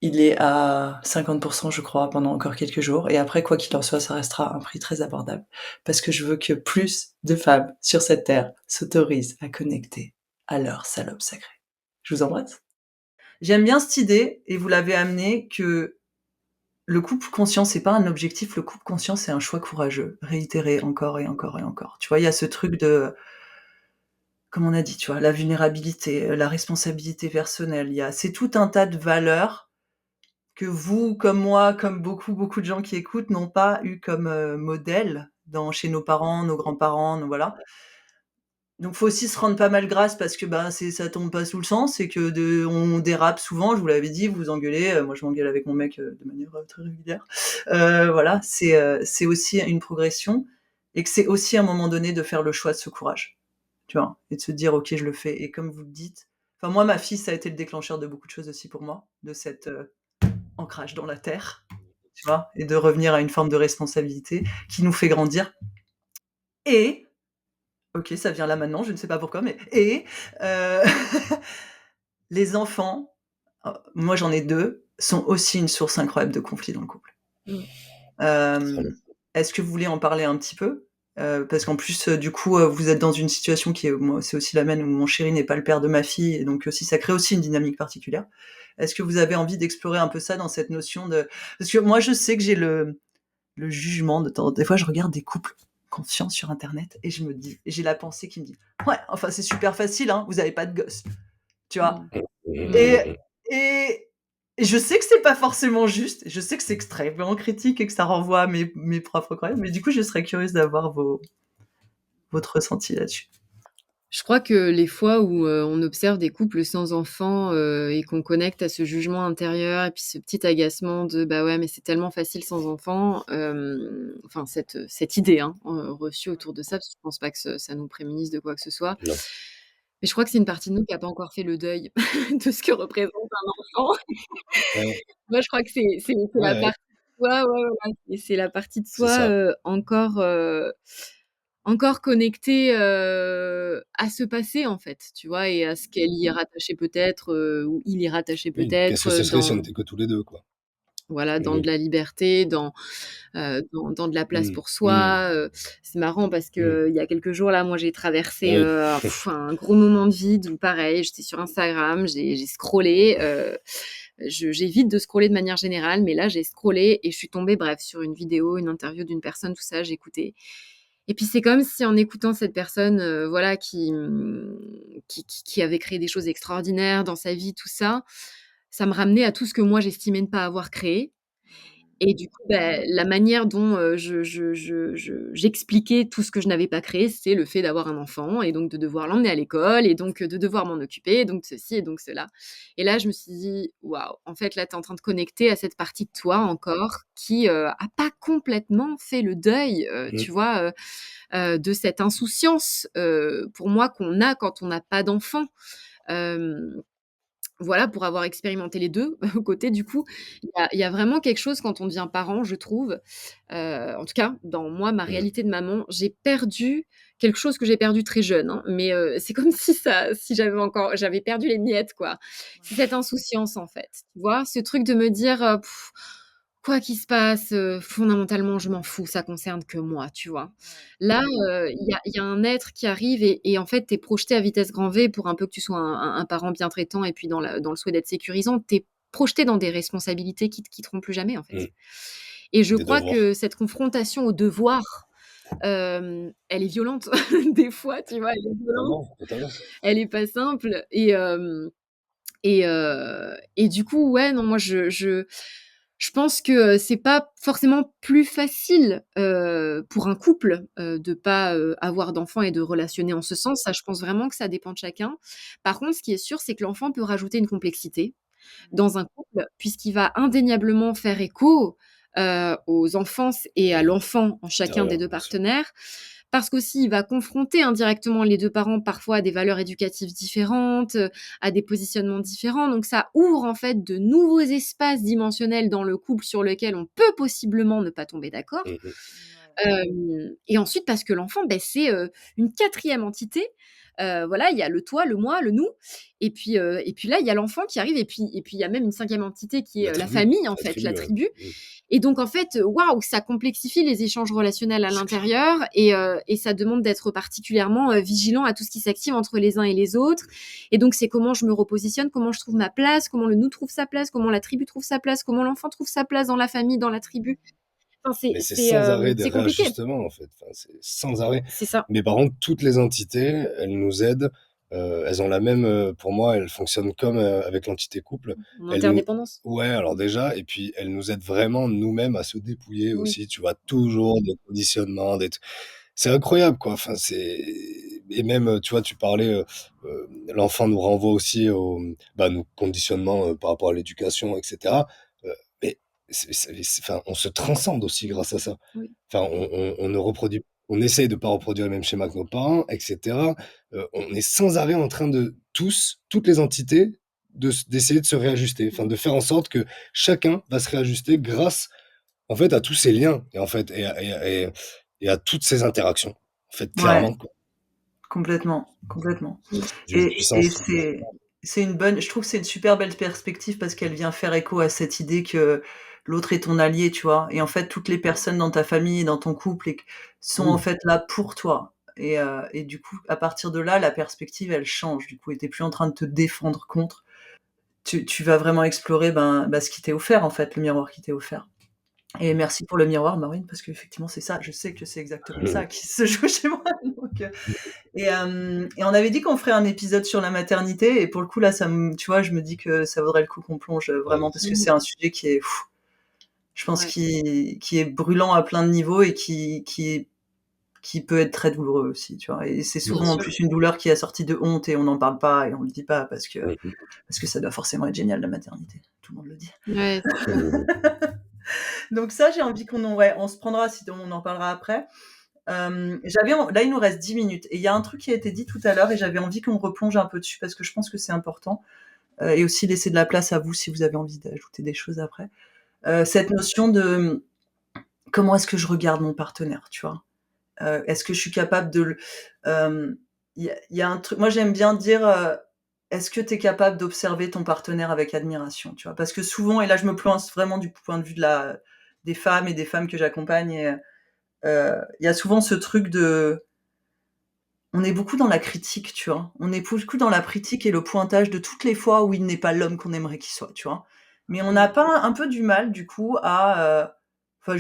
Il est à 50% je crois, pendant encore quelques jours et après, quoi qu'il en soit, ça restera un prix très abordable. Parce que je veux que plus de femmes sur cette terre s'autorisent à connecter à leur salope sacrée. Je vous embrasse. J'aime bien cette idée et vous l'avez amenée que le couple conscient, c'est pas un objectif, le couple conscient, c'est un choix courageux, réitéré encore et encore et encore. Tu vois, il y a ce truc de comme on a dit, tu vois, la vulnérabilité, la responsabilité personnelle, c'est tout un tas de valeurs que vous, comme moi, comme beaucoup, beaucoup de gens qui écoutent, n'ont pas eu comme, modèle chez nos parents, nos grands-parents, nos voilà. Donc faut aussi se rendre pas mal grâce parce que, bah, ça tombe pas sous le sens et que on dérape souvent, je vous l'avais dit, vous vous engueulez, moi je m'engueule avec mon mec, de manière, très régulière. Voilà, c'est aussi une progression et que c'est aussi à un moment donné de faire le choix de ce courage, tu vois? Et de se dire: «OK, je le fais» et comme vous le dites, enfin moi, ma fille, ça a été le déclencheur de beaucoup de choses aussi pour moi, de cet, ancrage dans la terre, tu vois? Et de revenir à une forme de responsabilité qui nous fait grandir et OK, ça vient là maintenant, je ne sais pas pourquoi, mais heu, les enfants, moi j'en ai 2, sont aussi une source incroyable de conflits dans le couple. Mmh. Hem, est-ce que vous voulez en parler un petit peu? Parce qu'en plus, du coup, vous êtes dans une situation qui est moi, c'est aussi la mienne où mon chéri n'est pas le père de ma fille et donc aussi ça crée aussi une dynamique particulière. Est-ce que vous avez envie d'explorer un peu ça dans cette notion de parce que moi je sais que j'ai le jugement de temps des fois je regarde des couples confiants sur internet et je me dis j'ai la pensée qui me dit: «Ouais, enfin c'est super facile, hein, vous avez pas de gosse». Tu vois? Mmh. Et Mmh. et et je sais que c'est pas forcément juste, je sais que c'est extrêmement critique et que ça renvoie à mes propres croyances, mais du coup, je serais curieuse d'avoir votre ressenti là-dessus. Je crois que les fois où, on observe des couples sans enfants, et qu'on connecte à ce jugement intérieur et puis ce petit agacement de: «Bah, ouais, mais c'est tellement facile sans enfants», enfin cette idée, hein, reçue autour de ça, parce que je pense pas que ça nous prémunisse de quoi que ce soit. Non. Mais je crois que c'est une partie de nous qui a pas encore fait le deuil de ce que représente un enfant. Ouais, Moi, je crois que c'est ouais, la ouais, partie de soi, ouais, voilà, c'est la partie de c'est soi, ça. encore connectée, à ce passé, en fait, tu vois? Et à ce qu'elle y est rattachée peut-être, ou il y est rattaché Oui, qu'est-ce que peut-être, ce serait si on dans était que tous les 2 quoi? voilà, dans Mmh de la liberté, dans de la place mh. pour Mmh. soi, c'est marrant parce Mmh. qu'il y a quelques jours là, moi j'ai traversé, Oui. un gros moment de vide où pareil, j'étais sur Instagram, j'ai scrollé, j'évite de scroller de manière générale, mais là j'ai scrollé et je suis tombée, bref, sur une vidéo, une interview d'une personne, tout ça, j'ai écouté et puis c'est comme si en écoutant cette personne, voilà qui avait créé des choses extraordinaires dans sa vie, tout ça, ça me ramenait à tout ce que moi j'estimais ne pas avoir créé et du coup, la manière dont, j'expliquais tout ce que je n'avais pas créé, c'est le fait d'avoir un enfant et donc de devoir l'emmener à l'école et donc, de devoir m'en occuper et donc ceci et donc cela. Et là, je me suis dit: «Waouh, en fait, là, tu es en train de connecter à cette partie de toi encore qui, a pas complètement fait le deuil, Mmh. tu vois, de cette insouciance, pour moi qu'on a quand on n'a pas d'enfant». Hem voilà, pour avoir expérimenté les 2 côtés du coup, il y a vraiment quelque chose quand on devient parent, je trouve, en tout cas dans moi, ma Mmh. réalité de maman, j'ai perdu quelque chose que j'ai perdu très jeune, hein, mais c'est comme si j'avais perdu les miettes, quoi. C'est cette insouciance, en fait, tu vois? Ce truc de me dire, «Quoi qu'il se passe, fondamentalement, je m'en fous, ça concerne que moi», tu vois? Là, il y a un être qui arrive et en fait, tu es projeté à vitesse grand V pour un peu que tu sois un parent bien traitant et puis dans le souhait d'être sécurisant, tu es projeté dans des responsabilités qui te quitteront plus jamais, en fait. Mmh. Et je Des crois devoirs. que cette confrontation au devoir, elle est violente des fois, tu vois? Elle est violente, Totalement, totalement. elle est pas simple et du coup, ouais, non, moi, je pense que, c'est pas forcément plus facile, pour un couple, de pas, avoir d'enfants et de relationner en ce sens. Ça, je pense vraiment que ça dépend de chacun. Par contre, ce qui est sûr, c'est que l'enfant peut rajouter une complexité dans un couple, puisqu'il va indéniablement faire écho, aux enfances et à l'enfant en chacun des Intérieur, 2 bien sûr. partenaires. Parce qu'aussi, il va confronter indirectement les 2 parents parfois à des valeurs éducatives différentes, à des positionnements différents. Donc ça ouvre en fait de nouveaux espaces dimensionnels dans le couple sur lesquels on peut possiblement ne pas tomber d'accord. Mmh mh. Et ensuite parce que l'enfant, c'est, une quatrième entité. Voilà, il y a le toi, le moi, le nous et puis là, il y a l'enfant qui arrive et puis il y a même une cinquième entité qui La est, la tribu, famille en la fait, la tribu, tribu mmh. et donc en fait, waouh, ça complexifie les échanges relationnels à C'est clair. l'intérieur et ça demande d'être particulièrement, vigilant à tout ce qui s'active entre les uns et les autres et donc c'est comment je me repositionne, comment je trouve ma place, comment le nous trouve sa place, comment la tribu trouve sa place, comment l'enfant trouve sa place dans la famille, dans la tribu. Enfin Mais c'est sans arrêt des c'est compliqué. réajustements, en fait. Enfin, c'est sans arrêt. C'est ça, Mais par contre, toutes les entités, elles nous aident, elles ont la même, pour moi, elles fonctionnent comme, avec l'entité couple. en Elles nous interdépendance. Ouais, alors déjà et puis elles nous aident vraiment nous-mêmes à se dépouiller Oui. aussi, tu vois? Toujours des conditionnements, c'est incroyable, quoi. Enfin, c'est et même, tu vois, tu parlais, l'enfant nous renvoie aussi au, bah, nos conditionnements, par rapport à l'éducation et cetera. Mais enfin, on se transcende aussi grâce à ça. Oui. Enfin, on ne reproduit on essaye de pas reproduire les mêmes schémas que nos parents et cetera. On est sans arrêt en train de toutes les entités, d'essayer de se réajuster, enfin, Mmh. de faire en sorte que chacun va se réajuster grâce, en fait, à tous ces liens et en fait et à toutes ces interactions. En fait, Ouais, clairement, quoi. complètement, complètement. C'est d'une Et puissance. c'est une bonne je trouve que c'est une super belle perspective parce qu'elle vient faire écho à cette idée que l'autre est ton allié, tu vois? Et en fait, toutes les personnes dans ta famille et dans ton couple et q sont en Oui, fait là pour toi et du coup, à partir de là, la perspective, elle change du coup et tu es plus en train de te défendre contre. Tu vas vraiment explorer, ce qui t'est offert en fait, le miroir qui t'est offert. Et merci pour le miroir, Maureen, parce qu'effectivement, c'est ça. Je sais que c'est exactement ça qui se joue chez moi. Et on avait dit qu'on ferait un épisode sur la maternité. Et pour le coup, là, tu vois, je me dis que ça vaudrait le coup qu'on plonge vraiment avec parce que Mmh. c'est un sujet qui est, je pense, Ouais. qui est brûlant à plein de niveaux et qui est qui peut être très douloureux aussi, tu vois? Et c'est Bien souvent en sûr. plus une douleur qui est assortie de honte et on n'en parle pas et on le dit pas Mmh parce que ça doit forcément être génial la maternité. Tout le monde le dit. Ouais, c'est sûr. mh. Donc ça, j'ai envie qu'on en ouais, on se prendra si on en parlera après. Là, il nous reste 10 minutes et il y a un truc qui a été dit tout à l'heure et j'avais envie qu'on replonge un peu dessus parce que je pense que c'est important, et aussi laisser de la place à vous si vous avez envie d'ajouter des choses après. Cette notion de, comment est-ce que je regarde mon partenaire, tu vois? Est-ce que je suis capable de le il y a un truc moi j'aime bien dire, est-ce que tu es capable d'observer ton partenaire avec admiration, tu vois? Parce que souvent et là je me place vraiment du point de vue des femmes et des femmes que j'accompagne et il y a souvent ce truc de on est beaucoup dans la critique, tu vois? On est beaucoup dans la critique et le pointage de toutes les fois où il n'est pas l'homme qu'on aimerait qu'il soit, tu vois? Mais on n'a Mmh. pas un peu du mal du coup à, enfin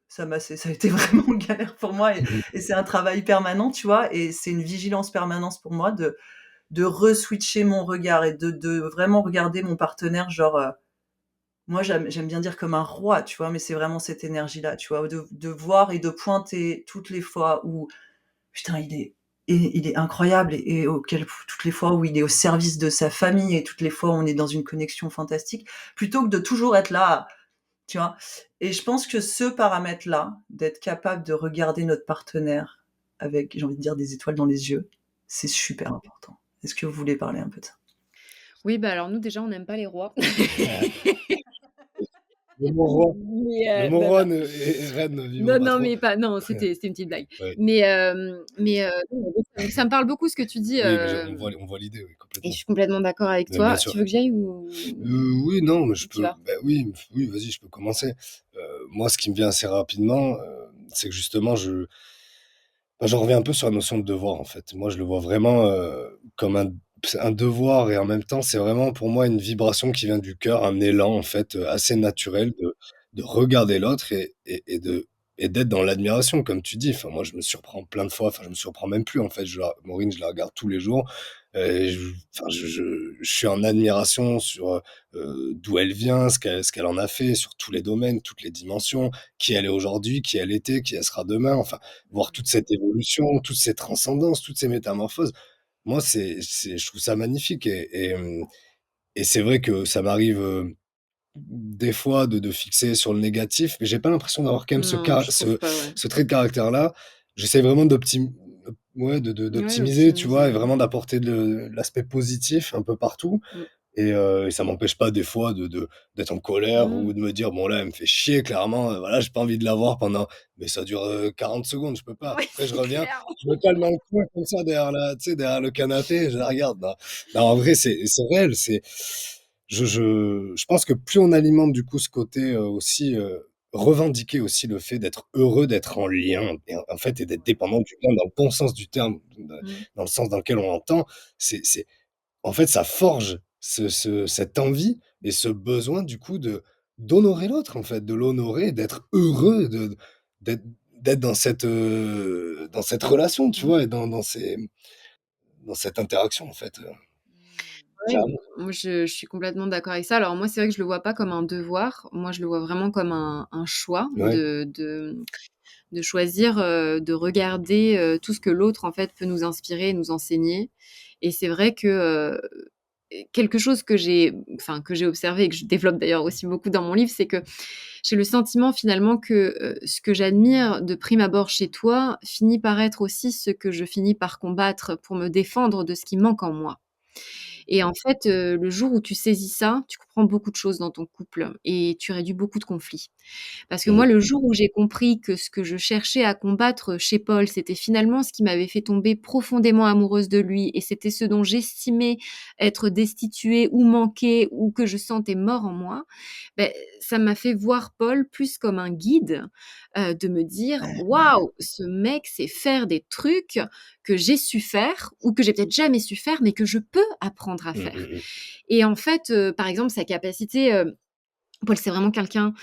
ça a été vraiment une galère pour moi et c'est un travail permanent, tu vois? Et c'est une vigilance permanente pour moi de re-switcher mon regard et de vraiment regarder mon partenaire genre, moi j'aime bien dire comme un roi, tu vois? Mais c'est vraiment cette énergie-là, tu vois? De voir et de pointer toutes les fois où putain, il est incroyable et auquel toutes les fois où il est au service de sa famille et toutes les fois où on est dans une connexion fantastique, plutôt que de toujours être là, tu vois? Et je pense que ce paramètre-là, d'être capable de regarder notre partenaire avec, j'ai envie de dire, des étoiles dans les yeux, c'est super important. Est-ce que vous voulez parler un peu de ça? Oui, bah, alors nous déjà, on n'aime pas les rois. Le mot roi, Mais le mot non, roi non. et reine ne vivons Non, pas non, trop. mais pas non, c'était une petite blague. Ouais. Non, ça me parle beaucoup ce que tu dis, Oui, mais on voit l'idée, oui, et je complètement. suis complètement d'accord avec Mais bien toi. sûr. Tu veux que j'aille ou Oui, non, mais je tu peux vas? bah, oui, oui, vas-y, je peux commencer. Moi, ce qui me vient assez rapidement, c'est que justement j'en reviens un peu sur la notion de devoir, en fait. Moi, je le vois vraiment, comme un devoir et en même temps, c'est vraiment pour moi une vibration qui vient du cœur, un élan, en fait, assez naturel de regarder l'autre et d'être dans l'admiration, comme tu dis. Enfin, moi, je me surprends plein de fois, enfin, je me surprends même plus, en fait. Maureen, je la regarde tous les jours, et enfin, je suis en admiration sur, d'où elle vient, ce qu'elle en a fait sur tous les domaines, toutes les dimensions, qui elle est aujourd'hui, qui elle était, qui elle sera demain. Enfin, voir toute cette évolution, toutes ces transcendances, toutes ces métamorphoses. Moi, je trouve ça magnifique et c'est vrai que ça m'arrive, des fois de fixer sur le négatif, mais j'ai pas l'impression d'avoir quand même ce Non, ca je trouve ce pas, ouais. ce trait de caractère-là. J'essaie vraiment ouais, Ouais, d'optimiser, tu vois? Et optimiser. vraiment d'apporter de l'aspect positif un peu partout. Mmh. Et ça m'empêche pas des fois d'être en colère Mmh. ou de me dire: «Bon là, elle me fait chier clairement, voilà, j'ai pas envie de la voir pendant», mais ça dure, 40 secondes, je peux pas. Ouais, Après je c'est reviens, clair. je me calme dans le coin comme ça derrière le canapé, je la regarde. Non, non, en vrai, c'est réel, je pense que plus on alimente du coup ce côté, aussi, revendiquer aussi le fait d'être heureux, d'être en lien et en fait et d'être dépendant du lien dans le bon sens du terme, Mmh. dans le sens dans lequel on l'entend, c'est en fait, ça forge cette envie et ce besoin du coup d'honorer l'autre en fait, de l'honorer, d'être heureux, d'être d'être dans cette relation, tu Mmh. vois? Et dans cette interaction en fait, Ouais, clairement. moi je suis complètement d'accord avec ça. Alors moi, c'est vrai que je le vois pas comme un devoir. Moi, je le vois vraiment comme un choix Ouais. de choisir, de regarder, tout ce que l'autre, en fait, peut nous inspirer et nous enseigner. Et c'est vrai que, quelque chose que j'ai observé et que je développe d'ailleurs aussi beaucoup dans mon livre, c'est que j'ai le sentiment finalement que, ce que j'admire de prime abord chez toi finit par être aussi ce que je finis par combattre pour me défendre de ce qui manque en moi. Et en fait, le jour où tu saisis ça, tu comprends beaucoup de choses dans ton couple et tu réduis beaucoup de conflits. Parce que Mmh. moi, le jour où j'ai compris que ce que je cherchais à combattre chez Paul, c'était finalement ce qui m'avait fait tomber profondément amoureuse de lui et c'était ce dont j'estimais être destituée ou manquer ou que je sentais mort en moi, beh, ça m'a fait voir Paul plus comme un guide, de me dire: Ouais. «Waouh, ce mec sait faire des trucs que j'ai su faire ou que j'ai peut-être jamais su faire, mais que je peux apprendre à Mmh, faire». mmh mh. Et en fait, par exemple, sa capacité, Paul, c'est vraiment quelqu'un,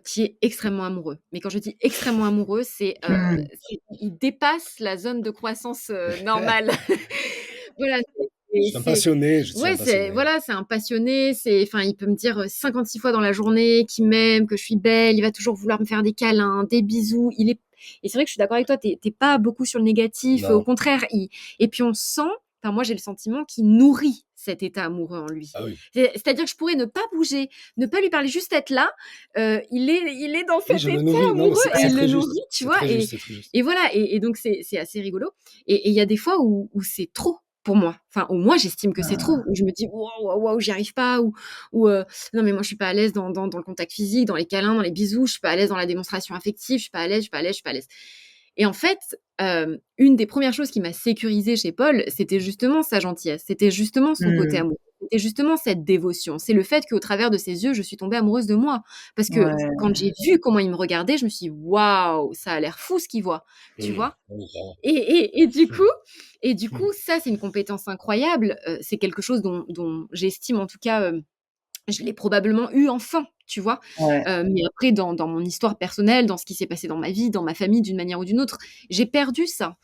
qui est extrêmement amoureux. Mais quand je dis extrêmement amoureux, Mmh. il dépasse la zone de croissance, normale. Voilà, Je suis un passionné, je suis un Ouais, passionné. voilà, c'est un passionné, enfin, il peut me dire 56 fois dans la journée qu'il m'aime, que je suis belle, il va toujours vouloir me faire des câlins, des bisous. Et c'est vrai que je suis d'accord avec toi, t'es pas beaucoup sur le négatif, au Non. contraire, et puis on sent, enfin, moi j'ai le sentiment qu'il nourrit cet état amoureux en lui. Ah oui. C'est-à-dire que je pourrais ne pas bouger, ne pas lui parler, juste être là, il est dans Oui, cet je le état nourris. Non, mais amoureux et c'est il le très juste. nourrit, tu C'est vois, très juste, c'est très juste. et voilà, et donc c'est assez rigolo. Et il y a des fois où c'est trop pour moi. Enfin, où moi j'estime que c'est trop, Ah. où je me dis waouh, waouh, waouh, j'y arrive pas, ou non mais moi je suis pas à l'aise dans le contact physique, dans les câlins, dans les bisous, je suis pas à l'aise dans la démonstration affective, je suis pas à l'aise, je suis pas à l'aise, je suis pas à l'aise. Et en fait, une des premières choses qui m'a sécurisée chez Paul, c'était justement sa gentillesse, c'était justement son côté Mmh. amoureux, c'était justement cette dévotion. C'est le fait qu'au travers de ses yeux, je suis tombée amoureuse de moi. Parce que quand Ouais. j'ai vu comment il me regardait, je me suis dit waouh, ça a l'air fou ce qu'il voit, tu vois. Oui, clairement. Et du coup, ça, c'est une compétence incroyable. C'est quelque chose dont j'estime, en tout cas, je l'ai probablement eu enfant, tu vois. Ouais. Mais après, dans mon histoire personnelle, dans ce qui s'est passé dans ma vie, dans ma famille, d'une manière ou d'une autre, j'ai perdu ça.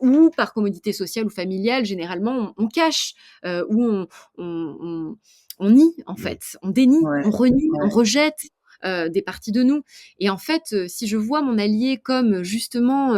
Ou par commodité sociale ou familiale, généralement, on cache, ou on nie, en Mmh. fait. On dénie, Ouais. on renie, on Ouais. rejette des parties de nous. Et en fait, si je vois mon allié comme justement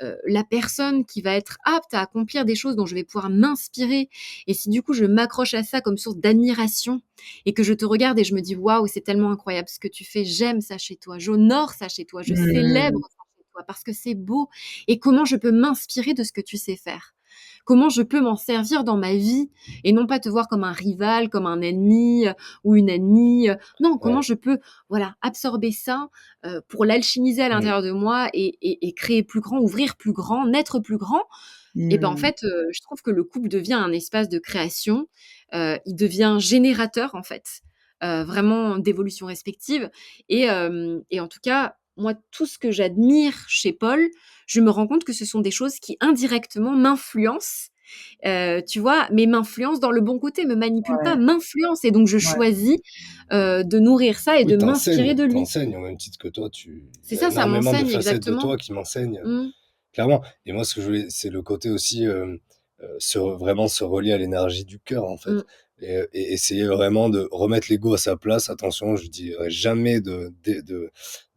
la personne qui va être apte à accomplir des choses dont je vais pouvoir m'inspirer, et si du coup je m'accroche à ça comme source d'admiration, et que je te regarde et je me dis waouh, c'est tellement incroyable ce que tu fais, j'aime ça chez toi, j'honore ça chez toi, je célèbre Mmh. ça chez toi parce que c'est beau, et comment je peux m'inspirer de ce que tu sais faire. Comment je peux m'en servir dans ma vie et non pas te voir comme un rival, comme un ennemi ou une ennemie. Non, comment Ouais. je peux, voilà, absorber ça pour l'alchimiser à Mmh. l'intérieur de moi, et créer plus grand, ouvrir plus grand, naître plus grand. Et ben en Mmh. fait, je trouve que le couple devient un espace de création. Il devient générateur en fait, vraiment d'évolution respective. Et en tout cas, moi, tout ce que j'admire chez Paul, je me rends compte que ce sont des choses qui indirectement m'influencent, tu vois, mais m'influencent dans le bon côté, me manipulent pas, Ouais. m'influencent, et donc je Ouais. choisis de nourrir ça et Oui, de m'inspirer de lui. t'enseignes au même titre que toi. Il C'est y a ça, ça énormément de m'enseigne facettes de exactement. toi qui m'enseignent, Mmh, clairement. Et moi, ce que je voulais, c'est le côté aussi, vraiment se relier à l'énergie du cœur, en fait. mmh, Et essayer vraiment de remettre l'ego à sa place. Attention, je dirais jamais de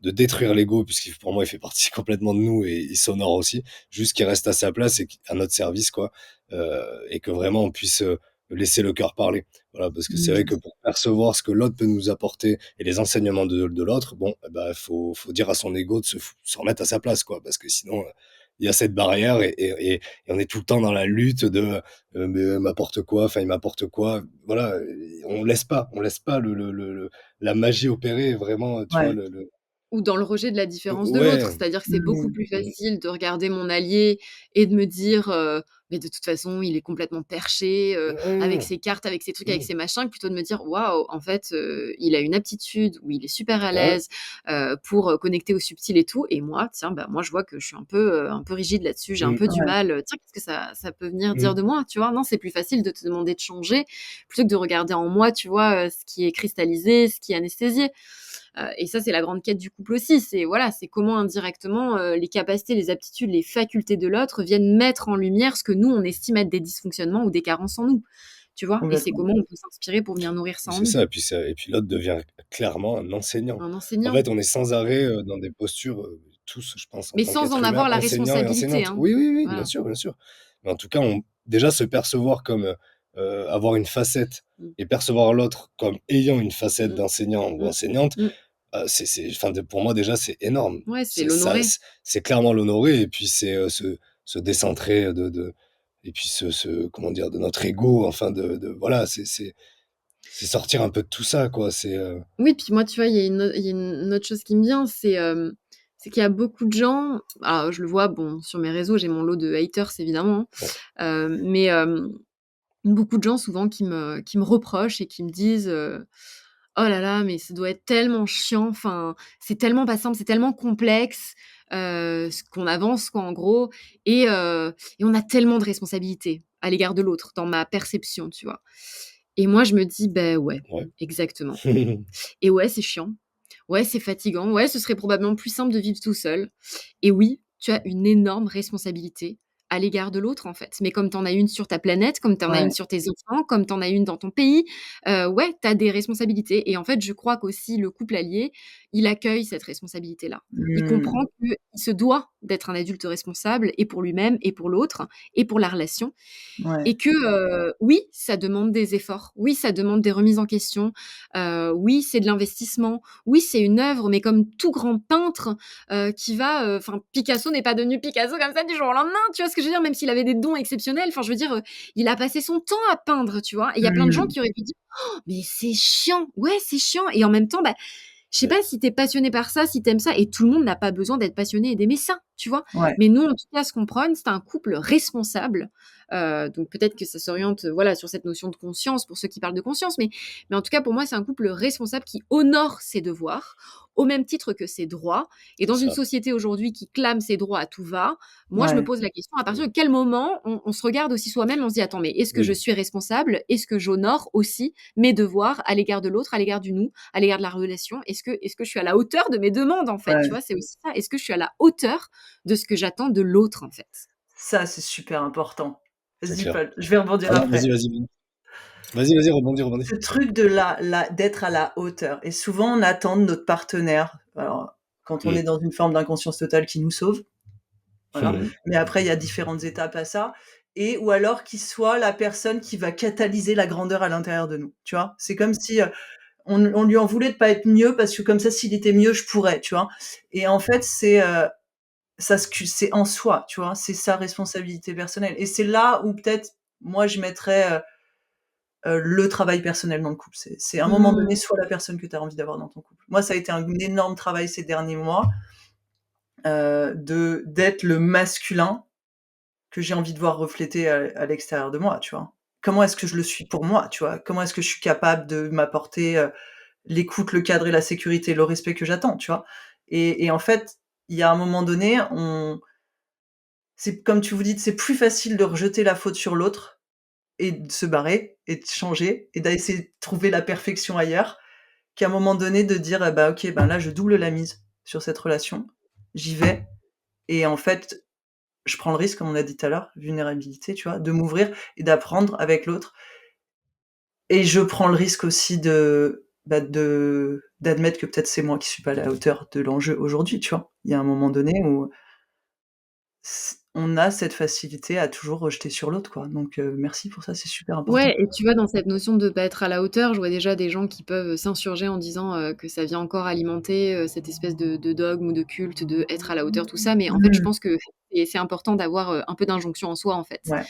détruire l'ego, puisqu'il, pour moi, il fait partie complètement de nous et il s'honore aussi. Juste qu'il reste à sa place et à notre service, quoi. Et que vraiment on puisse laisser le cœur parler. Voilà, parce que c'est vrai Mmh. que pour percevoir ce que l'autre peut nous apporter et les enseignements de l'autre, bon, eh ben, faut dire à son ego de se remettre à sa place, quoi. Parce que sinon, il y a cette barrière et on est tout le temps dans la lutte de mais m'apporte quoi, enfin il m'apporte quoi. Voilà, on laisse pas la magie opérer vraiment, tu vois, Ouais. ou dans le rejet de la différence de l'autre. ouais. C'est-à-dire que c'est beaucoup Mmh. plus facile de regarder mon allié et de me dire, «Mais de toute façon, il est complètement perché, avec Mmh, ses cartes, avec ses trucs, avec mmh. ses machins», que plutôt de me dire: «Waouh, en fait, il a une aptitude où il est super à Ah ouais. l'aise, pour, connecter au subtil et tout, et moi, tiens, bah, moi, je vois que je suis un peu rigide là-dessus, j'ai un Mmh, peu du Ouais. mal, tiens, qu'est-ce que ça peut venir dire mmh, de moi?» Tu vois? Non, c'est plus facile de te demander de changer plutôt que de regarder en moi, tu vois, ce qui est cristallisé, ce qui est anesthésié. Et ça, c'est la grande quête du couple aussi. C'est voilà, c'est comment indirectement les capacités, les aptitudes, les facultés de l'autre viennent mettre en lumière ce que nous on estime être des dysfonctionnements ou des carences en nous. Tu vois? Et c'est Complètement. comment on peut s'inspirer pour venir nourrir ça en c'est nous. ça et puis l'autre devient clairement un enseignant. Un En enseignant, fait, on est sans arrêt, dans des postures, tous, je pense, en mais tant sans qu'être en humain, avoir la enseignant et responsabilité, enseignante. hein. Oui, oui, oui, bien Voilà. sûr, bien sûr. Mais en tout cas, on déjà se percevoir comme, avoir une facette Mmh. et percevoir l'autre comme ayant une facette Mmh. d'enseignant ou Mmh. enseignante, Mmh. c'est enfin, pour moi, déjà, c'est énorme. Ouais, c'est C'est ça, l'honorer. c'est clairement l'honorer et puis c'est, se décentrer de et puis comment dire? De notre ego, enfin de voilà, c'est sortir un peu de tout ça, quoi. Oui, puis moi, tu vois, il y a une autre chose qui me vient, c'est qu'il y a beaucoup de gens, alors je le vois, bon, sur mes réseaux, j'ai mon lot de haters évidemment, Ouais. hein, mais beaucoup de gens souvent qui me reprochent et qui me disent, «Oh là là, mais ça doit être tellement chiant, enfin, c'est tellement pas simple, c'est tellement complexe, ce qu'on avance quoi, en gros, et on a tellement de responsabilités à l'égard de l'autre, dans ma perception», tu vois? Et moi je me dis: «Beh, ouais, Ouais. exactement, et ouais, c'est chiant, ouais, c'est fatigant, ouais, ce serait probablement plus simple de vivre tout seul, et oui, tu as une énorme responsabilité à l'égard de l'autre, en fait. Mais comme tu en as une sur ta planète, comme tu en as une Ouais. sur tes enfants, comme tu en as une dans ton pays, ouais, tu as des responsabilités et en fait, je crois qu'aussi le couple allié, il accueille cette responsabilité-là. Il comprend Mmh. qu'il se doit d'être un adulte responsable et pour lui-même et pour l'autre et pour la relation Ouais. et que, oui, ça demande des efforts. Oui, ça demande des remises en question. Oui, c'est de l'investissement. Oui, c'est une œuvre, mais comme tout grand peintre, qui va, enfin, Picasso n'est pas devenu Picasso comme ça du jour au lendemain, tu vois ce que je veux dire? Même s'il avait des dons exceptionnels, enfin, je veux dire, il a passé son temps à peindre, tu vois? Et il y a plein de gens Mmh. qui auraient pu dire: «Oh, mais c'est chiant!» Ouais, c'est chiant et en même temps, bah, je sais Ouais. pas si tu es passionné par ça, si tu aimes ça et tout le monde n'a pas besoin d'être passionné et d'aimer ça, tu vois? Ouais. Mais nous, en tout cas, ce qu'on prône, c'est un couple responsable, donc peut-être que ça s'oriente, voilà, sur cette notion de conscience pour ceux qui parlent de conscience, mais en tout cas, pour moi, c'est un couple responsable qui honore ses devoirs, au même titre que ses droits et C'est dans une ça. société aujourd'hui qui clame ses droits à tout va, moi, je me Ouais. pose la question, à partir Mmh. de quel moment on se regarde aussi soi-même, on se dit: «Attends, mais est-ce que je Oui, suis responsable? Est-ce que j'honore aussi mes devoirs à l'égard de l'autre, à l'égard du nous, à l'égard de la relation? Est-ce que je suis à la hauteur de mes demandes, en fait?» Tu Ouais. vois? C'est aussi ça. Est-ce que je suis à la hauteur de ce que j'attends de l'autre, en fait? Ça, c'est super important. c'est Vas-y clair. Paul, je vais rebondir Ah non, après. vas-y, vas-y, vas-y. Vas-y, rebondis, rebondis. Ce truc de la d'être à la hauteur et souvent on attend de notre partenaire, alors quand on Mmh. est dans une forme d'inconscience totale qui nous sauve, voilà, Mmh. mais après il y a différentes étapes à ça et ou alors qu'il soit la personne qui va catalyser la grandeur à l'intérieur de nous, tu vois? C'est comme si, on lui en voulait de pas être mieux parce que comme ça s'il était mieux, je pourrais, tu vois? Et en fait, c'est en soi, tu vois? C'est sa responsabilité personnelle et c'est là où peut-être moi je mettrais, le travail personnel dans le couple. C'est à un moment donné, Mmh. soit la personne que tu as envie d'avoir dans ton couple. Moi, ça a été un énorme travail ces derniers mois, de d'être le masculin que j'ai envie de voir refléter à l'extérieur de moi, tu vois? Comment est-ce que je le suis pour moi, tu vois? Comment est-ce que je suis capable de m'apporter, l'écoute, le cadre et la sécurité, le respect que j'attends, tu vois? Et en fait, il y a un moment donné, on c'est comme tu vous dites, c'est plus facile de rejeter la faute sur l'autre et de se barrer et de changer et d'essayer de trouver la perfection ailleurs, qu'à un moment donné de dire: «Eh bah, OK, ben là, je double la mise sur cette relation. J'y vais et en fait, je prends le risque», comme on a dit tout à l'heure, vulnérabilité, tu vois? De m'ouvrir et d'apprendre avec l'autre et je prends le risque aussi d'admettre que peut-être c'est moi qui suis pas à la hauteur de l'enjeu aujourd'hui, tu vois? Il y a un moment donné où on a cette facilité à toujours rejeter sur l'autre, quoi, donc merci pour ça, c'est super important. Ouais et tu vois, dans cette notion de pas être à la hauteur, je vois déjà des gens qui peuvent s'insurger en disant, que ça vient encore alimenter, cette espèce de dogme ou de culte de être à la hauteur, tout ça. Mais en fait, je Mmh. pense que c'est important d'avoir, un peu d'injonction en soi, en fait. Ouais,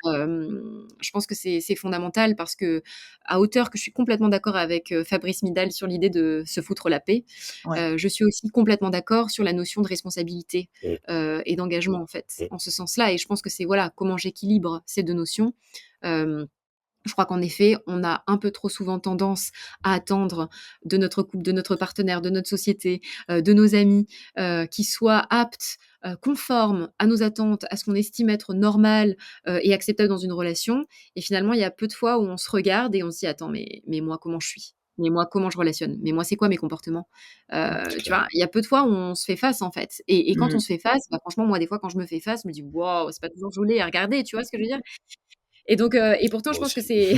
Je pense que c'est fondamental parce qu'à hauteur que je suis complètement d'accord avec, Fabrice Midal sur l'idée de se foutre la paix, ouais. je suis aussi complètement d'accord sur la notion de responsabilité, Mmh. et d'engagement, en fait, Mmh. en ce sens-là et je pense que c'est, voilà, comment j'équilibre ces 2 notions. Hem Je crois qu'en effet, on a un peu trop souvent tendance à attendre de notre couple, de notre partenaire, de notre société, de nos amis, qu'ils soient aptes, conformes à nos attentes, à ce qu'on estime être normal, et acceptable dans une relation et finalement, il y a peu de fois où on se regarde et on se dit: «Attends, mais moi, comment je suis? Mais moi, comment je relationne? Mais moi, c'est quoi mes comportements?» C'est Tu clair. vois? Il y a peu de fois où on se fait face, en fait et quand on Mmh. se fait face, bah, franchement, moi, des fois, quand je me fais face, je me dis: «Waouh, c'est pas toujours joli à regarder», tu vois ce que je veux dire? Et donc et pourtant je Moi pense que aussi. c'est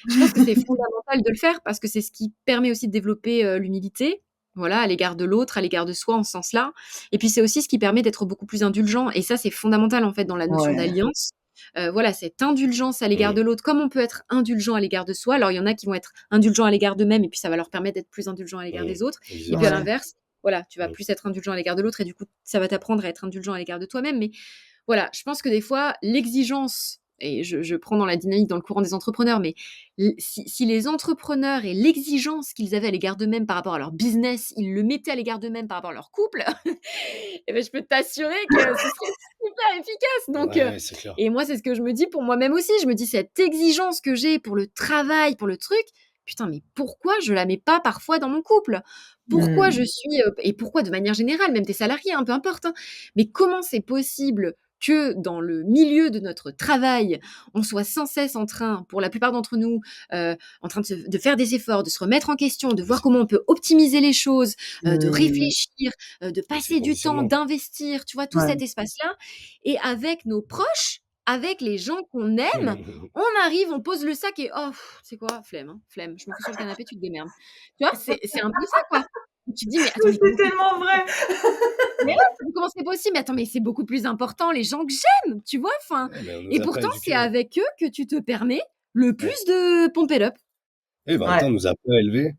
je pense que c'est fondamental de le faire parce que c'est ce qui permet aussi de développer, l'humilité, voilà, à l'égard de l'autre, à l'égard de soi en ce sens-là. Et puis c'est aussi ce qui permet d'être beaucoup plus indulgent et ça c'est fondamental en fait dans la notion Ouais. d'alliance. Voilà, cette indulgence à l'égard Mmh. de l'autre, comme on peut être indulgent à l'égard de soi. Alors il y en a qui vont être indulgents à l'égard d'eux-mêmes et puis ça va leur permettre d'être plus indulgents à l'égard Mmh. des autres. Et vice Et puis à versa. Ouais. l'inverse, voilà, tu vas Mmh. plus être indulgent à l'égard de l'autre et du coup ça va t'apprendre à être indulgent à l'égard de toi-même. Mais voilà, je pense que des fois, l'exigence, et je prends dans la dynamique, dans le courant des entrepreneurs, mais si les entrepreneurs et l'exigence qu'ils avaient à l'égard d'eux-mêmes par rapport à leur business, ils le mettaient à l'égard d'eux-mêmes par rapport à leur couple, et ben, je peux t'assurer que ce serait super efficace. Donc, Ouais, c'est clair. et moi, c'est ce que je me dis pour moi-même aussi. Je me dis, cette exigence que j'ai pour le travail, pour le truc, putain, mais pourquoi je la mets pas parfois dans mon couple? Pourquoi je Mmh. suis, et pourquoi de manière générale, même tes salariés, hein, peu importe, hein, mais comment c'est possible que dans le milieu de notre travail, on soit sans cesse en train, pour la plupart d'entre nous, en train de faire des efforts, de se remettre en question, de voir comment on peut optimiser les choses, de réfléchir, de passer du temps, d'investir, tu vois, tout cet espace-là. Et avec nos proches, avec les gens qu'on aime, on arrive, on pose le sac et oh, c'est quoi? Flemme, hein, flemme. Je me fous sur le canapé, tu te démerdes. Tu vois, c'est un peu ça, quoi. Tu te dis, mais attends, mais c'est tellement vrai. mais ouais, comment c'est possible? Mais attends, mais c'est beaucoup plus important les gens que j'aime, tu vois? Enfin, et pourtant, c'est avec eux que tu te permets le plus de pump it up. Et en même temps, on nous a pas élevés,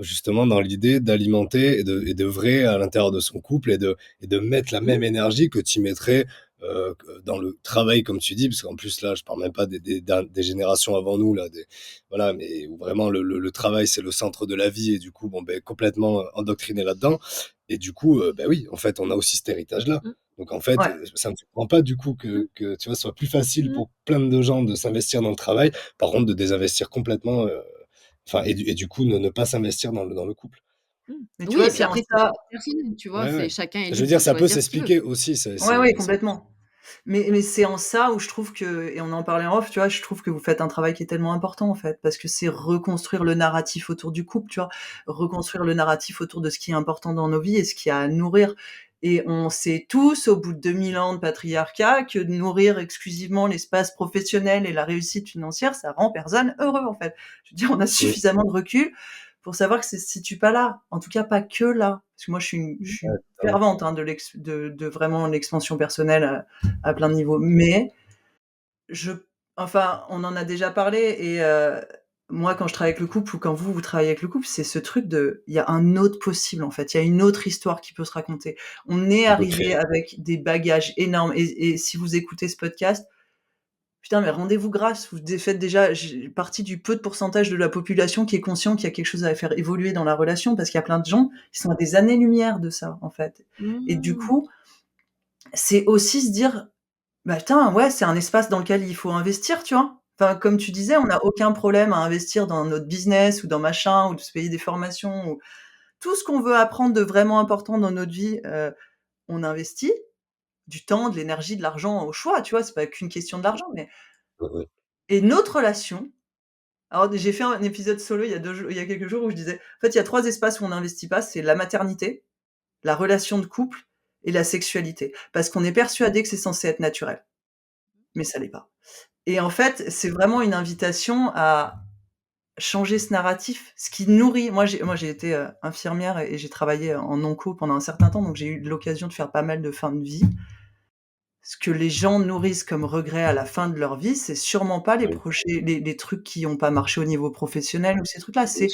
justement dans l'idée d'alimenter et d'œuvrer à l'intérieur de son couple et de mettre la même énergie que tu mettrais dans le travail, comme tu dis, parce qu'en plus là, je parle même pas des générations avant nous là, voilà, mais où vraiment le travail c'est le centre de la vie et du coup, bon ben complètement endoctriné là-dedans. Et du coup, ben oui, en fait, on a aussi cet héritage-là. Donc en fait, ça ne me surprend pas du coup que tu vois, ce soit plus facile pour plein de gens de s'investir dans le travail, par contre de désinvestir complètement, enfin, et du coup ne pas s'investir dans le couple. Mais tu Oui, vois, et puis c'est en après, c'est ça. personnel, tu vois, Ouais, c'est ouais. chacun est Je veux libre dire, de ça peut choisir ce qu'il veut. s'expliquer aussi. Ouais, complètement. Mais c'est en ça où je trouve que, et on en parlait en off, tu vois, je trouve que vous faites un travail qui est tellement important en fait, parce que c'est reconstruire le narratif autour du couple, tu vois, reconstruire le narratif autour de ce qui est important dans nos vies et ce qui a à nourrir. Et on sait tous, au bout de 2000 ans de patriarcat, que de nourrir exclusivement l'espace professionnel et la réussite financière, ça rend personne heureux en fait. Je veux dire, on a suffisamment de recul pour savoir que ça se situe pas là, en tout cas pas que là. Parce que moi, je suis fervente hein, de vraiment l'expansion personnelle à plein de niveaux. Mais enfin, on en a déjà parlé et moi, quand je travaille avec le couple ou quand vous travaillez avec le couple, c'est ce truc il y a un autre possible en fait. Il y a une autre histoire qui peut se raconter. On est arrivé avec des bagages énormes et si vous écoutez ce podcast, putain, mais rendez-vous grâce. Vous faites déjà partie du peu de pourcentage de la population qui est conscient qu'il y a quelque chose à faire évoluer dans la relation parce qu'il y a plein de gens qui sont à des années-lumière de ça, en fait. Et du coup, c'est aussi se dire, bah putain, ouais, c'est un espace dans lequel il faut investir, tu vois. Enfin, comme tu disais, on n'a aucun problème à investir dans notre business ou dans machin ou de se payer des formations ou tout ce qu'on veut apprendre de vraiment important dans notre vie, on investit du temps, de l'énergie, de l'argent au choix, tu vois. C'est pas qu'une question de l'argent, mais et notre relation. Alors, j'ai fait un épisode solo il y a quelques jours où je disais, en fait, il y a 3 espaces où on n'investit pas, c'est la maternité, la relation de couple et la sexualité. Parce qu'on est persuadé que c'est censé être naturel, mais ça l'est pas. Et en fait, c'est vraiment une invitation à changer ce narratif, ce qui nourrit. Moi, j'ai été infirmière et j'ai travaillé en onco pendant un certain temps, donc j'ai eu l'occasion de faire pas mal de fins de vie. Ce que les gens nourrissent comme regret à la fin de leur vie, c'est sûrement pas les trucs qui ont pas marché au niveau professionnel ou ces trucs-là. C'est: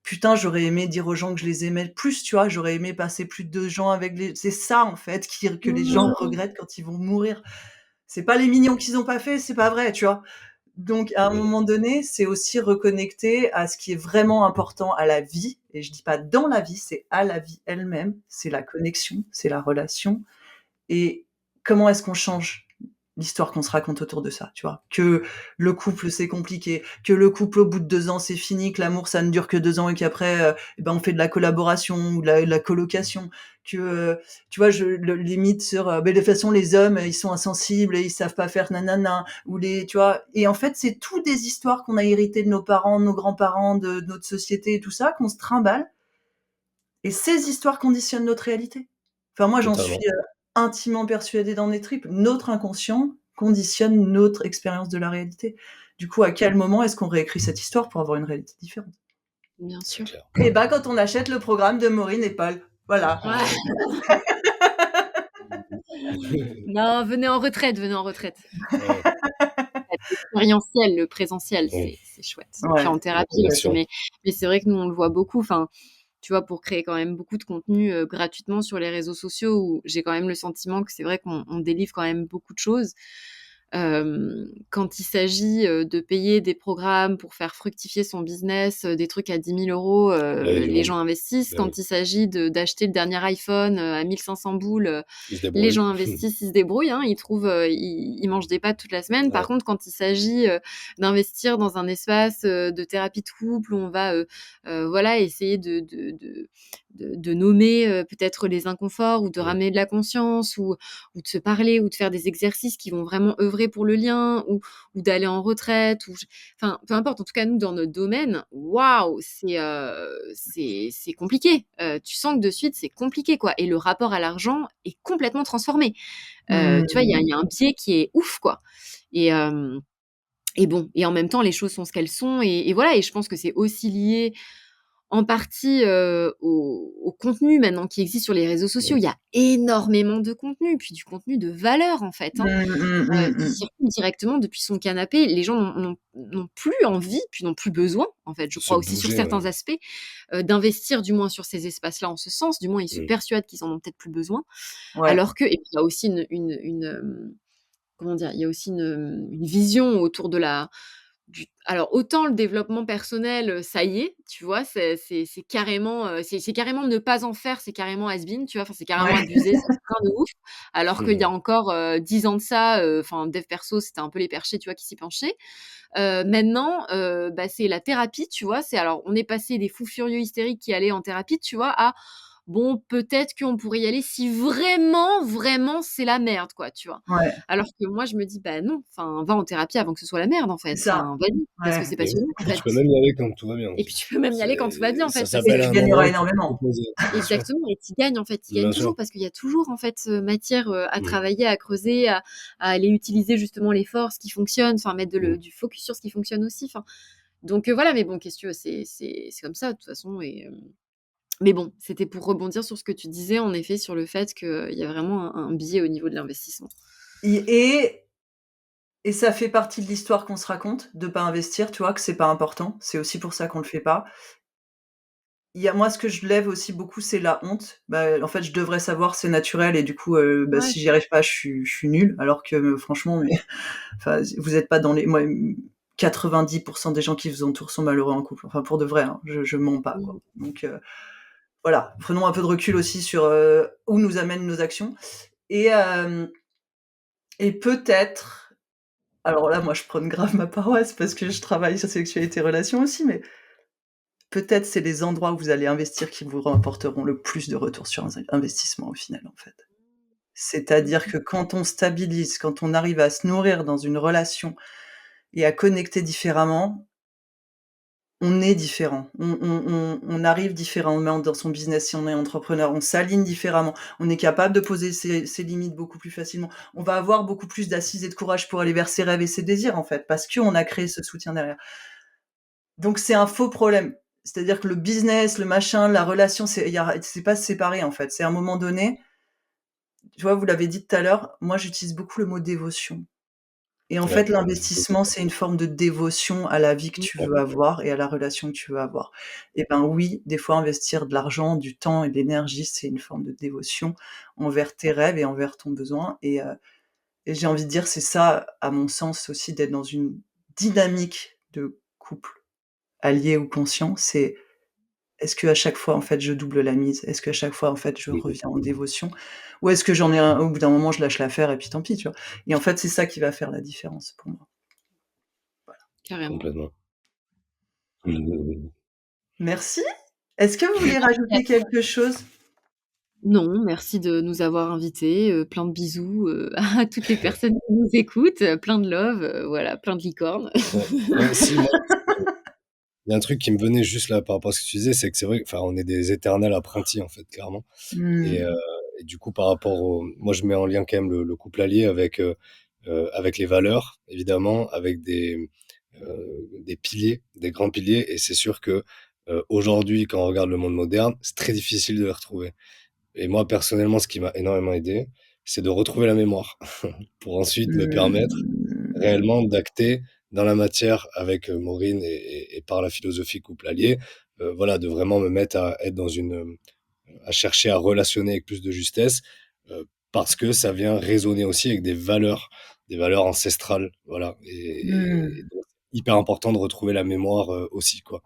«Putain, j'aurais aimé dire aux gens que je les aimais plus», tu vois? «J'aurais aimé passer plus de gens avec les», c'est ça, en fait, que les gens regrettent quand ils vont mourir. C'est pas les mignons qu'ils ont pas fait, c'est pas vrai, tu vois? Donc à un moment donné, c'est aussi reconnecter à ce qui est vraiment important à la vie et je dis pas dans la vie, c'est à la vie elle-même, c'est la connexion, c'est la relation et comment est-ce qu'on change l'histoire qu'on se raconte autour de ça, tu vois? Que le couple, c'est compliqué, que le couple, au bout de 2 ans, c'est fini, que l'amour, ça ne dure que 2 ans et qu'après, et ben, on fait de la collaboration ou de la colocation, que, tu vois, les mythes sur, beh, de toute façon, les hommes, ils sont insensibles et ils savent pas faire nanana ou tu vois? Et en fait, c'est tout des histoires qu'on a héritées de nos parents, de nos grands-parents, de notre société et tout ça, qu'on se trimballe et ces histoires conditionnent notre réalité. Enfin, moi, j'en suis, intimement persuadée dans mes tripes. Notre inconscient conditionne notre expérience de la réalité. Du coup, à quel moment est-ce qu'on réécrit cette histoire pour avoir une réalité différente? Bien sûr. Et bah, quand on achète le programme de Maureen et Paul. Voilà. Non, venez en retraite, venez en retraite. L'expérientiel, le présentiel, c'est chouette. Et puis en thérapie aussi, mais c'est vrai que nous, on le voit beaucoup. Enfin, tu vois, pour créer quand même beaucoup de contenu gratuitement sur les réseaux sociaux, où j'ai quand même le sentiment que c'est vrai qu'on délivre quand même beaucoup de choses. Quand il s'agit de payer des programmes pour faire fructifier son business, des trucs à 10 000 €, les gens investissent. Quand il s'agit d'acheter le dernier iPhone à 1500 boules, les gens investissent, ils se débrouillent, hein, ils trouvent, ils mangent des pâtes toute la semaine. Par contre, quand il s'agit d'investir dans un espace de thérapie de couple où on va voilà, essayer de nommer, peut-être les inconforts ou de ramener de la conscience ou de se parler ou de faire des exercices qui vont vraiment œuvrer pour le lien ou d'aller en retraite ou enfin, peu importe. En tout cas, nous, dans notre domaine, waouh, c'est compliqué. Tu sens que de suite, c'est compliqué, quoi et le rapport à l'argent est complètement transformé. Tu vois, il y a un biais qui est ouf, quoi et hem et bon et en même temps, les choses sont ce qu'elles sont et voilà et je pense que c'est aussi lié en partie, au contenu maintenant qui existe sur les réseaux sociaux. Il y a énormément de contenu, puis du contenu de valeur, en fait, hein, qui circule directement depuis son canapé. Les gens n'ont plus envie, puis n'ont plus besoin, en fait, je Se crois aussi sur bouger, certains aspects, d'investir du moins sur ces espaces-là en ce sens. Du moins, ils se persuadent qu'ils en ont peut-être plus besoin. Ouais. Alors que et puis il y a aussi comment dire? Il y a aussi une vision autour de la du alors autant le développement personnel, ça y est, tu vois? C'est carrément, c'est carrément ne pas en faire, c'est carrément has been, tu vois? Enfin, c'est carrément Ouais. abusé, c'est plein de ouf. Alors qu'il y a encore, 10 ans de ça, enfin dev perso, c'était un peu les perchés, tu vois, qui s'y penchaient. Maintenant, bah, c'est la thérapie, tu vois? C'est alors on est passé des fous furieux hystériques qui allaient en thérapie, tu vois? À bon, peut-être qu'on pourrait y aller si vraiment, vraiment c'est la merde, quoi, tu vois? Ouais, Alors que moi, je me dis: «Bah non, enfin, va en thérapie avant que ce soit la merde, en c'est fait. ça. Enfin, vas-y, parce que Ouais c'est et passionnant, en puis fait». tu peux même y aller quand tout va bien Et puis aussi. tu peux même y aller quand tout va bien, en Ça fait, parce et s'appelle que tu un gagneras endroit où tu peux te énormément. reposer, bien sûr. exactement et tu gagnes, en fait, tu gagnes Bien sûr. toujours parce qu'il y a toujours, en fait, matière, à Mmh. travailler, à creuser, à aller utiliser justement les forces qui fonctionnent, enfin mettre Mmh. du focus sur ce qui fonctionne aussi, enfin donc voilà, mais bon, qu'est-ce que tu veux, c'est comme ça de toute façon mais bon, c'était pour rebondir sur ce que tu disais, en effet, sur le fait qu'il y a vraiment un biais au niveau de l'investissement. Et et et ça fait partie de l'histoire qu'on se raconte, de pas investir, tu vois? Que c'est pas important. C'est aussi pour ça qu'on le fait pas. Il y a moi, ce que je lève aussi beaucoup, c'est la honte. Bah, en fait, je devrais savoir, c'est naturel et du coup, bah, Ouais, si j'y arrive pas, je suis nulle alors que, franchement, mais enfin, vous êtes pas dans les moi, 90 des gens qui vous entourent sont malheureux en couple. Enfin, pour de vrai, hein, je mens pas, quoi. mmh, Donc voilà, prenons un peu de recul aussi sur, où nous amènent nos actions et hem et peut-être alors là, moi, je prône grave ma paroisse parce que je travaille sur sexualité et relations aussi, mais peut-être c'est les endroits où vous allez investir qui vous rapporteront le plus de retour sur investissement au final, en fait. C'est-à-dire mmh que quand on stabilise, quand on arrive à se nourrir dans une relation et à connecter différemment, on est différent. On arrive différemment dans son business si on est entrepreneur, on s'aligne différemment, on est capable de poser ses limites beaucoup plus facilement. On va avoir beaucoup plus d'assises et de courage pour aller vers ses rêves et ses désirs, en fait, parce qu'on a créé ce soutien derrière. Donc c'est un faux problème. C'est-à-dire que le business, le machin, la relation, c'est pas séparé, en fait. C'est à un moment donné, tu vois, vous l'avez dit tout à l'heure, moi j'utilise beaucoup le mot dévotion. Et en Ouais, fait, l'investissement, c'est une forme de dévotion à la vie que mh, tu ouais. veux avoir et à la relation que tu veux avoir. Et ben oui, des fois, investir de l'argent, du temps et de l'énergie, c'est une forme de dévotion envers tes rêves et envers ton besoin. Et j'ai envie de dire, c'est ça, à mon sens aussi, d'être dans une dynamique de couple allié ou conscient. C'est est-ce qu'à chaque fois, en fait, je double la mise? Est-ce qu'à chaque fois, en fait, je Mmh. reviens en dévotion? Ou est-ce que j'en ai un au bout d'un moment, je lâche l'affaire et puis tant pis, tu vois? Et en fait, c'est ça qui va faire la différence pour moi. carrément. Complètement. Mmh. Merci. Est-ce que vous voulez Merci à rajouter toi. quelque chose? Non, merci de nous avoir invités, plein de bisous, à toutes les personnes qui nous écoutent, plein de love, voilà, plein de licornes. Ouais. Ouais, si, moi, il y a un truc qui me venait juste là par rapport à ce que tu disais, c'est que c'est vrai, enfin, on est des éternels apprentis, en fait, clairement. Et, Mmh. heu, et du coup, par rapport au, moi, je mets en lien quand même le couple allié avec les valeurs, évidemment, avec des piliers, des grands piliers. Et c'est sûr que aujourd'hui, quand on regarde le monde moderne, c'est très difficile de les retrouver. Et moi, personnellement, ce qui m'a énormément aidé, c'est de retrouver la mémoire pour ensuite me permettre Mmh. réellement d'acter dans la matière avec Maureen et par la philosophie couple allié, voilà, de vraiment me mettre à être dans à chercher à relationner avec plus de justesse, parce que ça vient résonner aussi avec des valeurs ancestrales, voilà. Et Mmh. donc, hyper important de retrouver la mémoire aussi, quoi,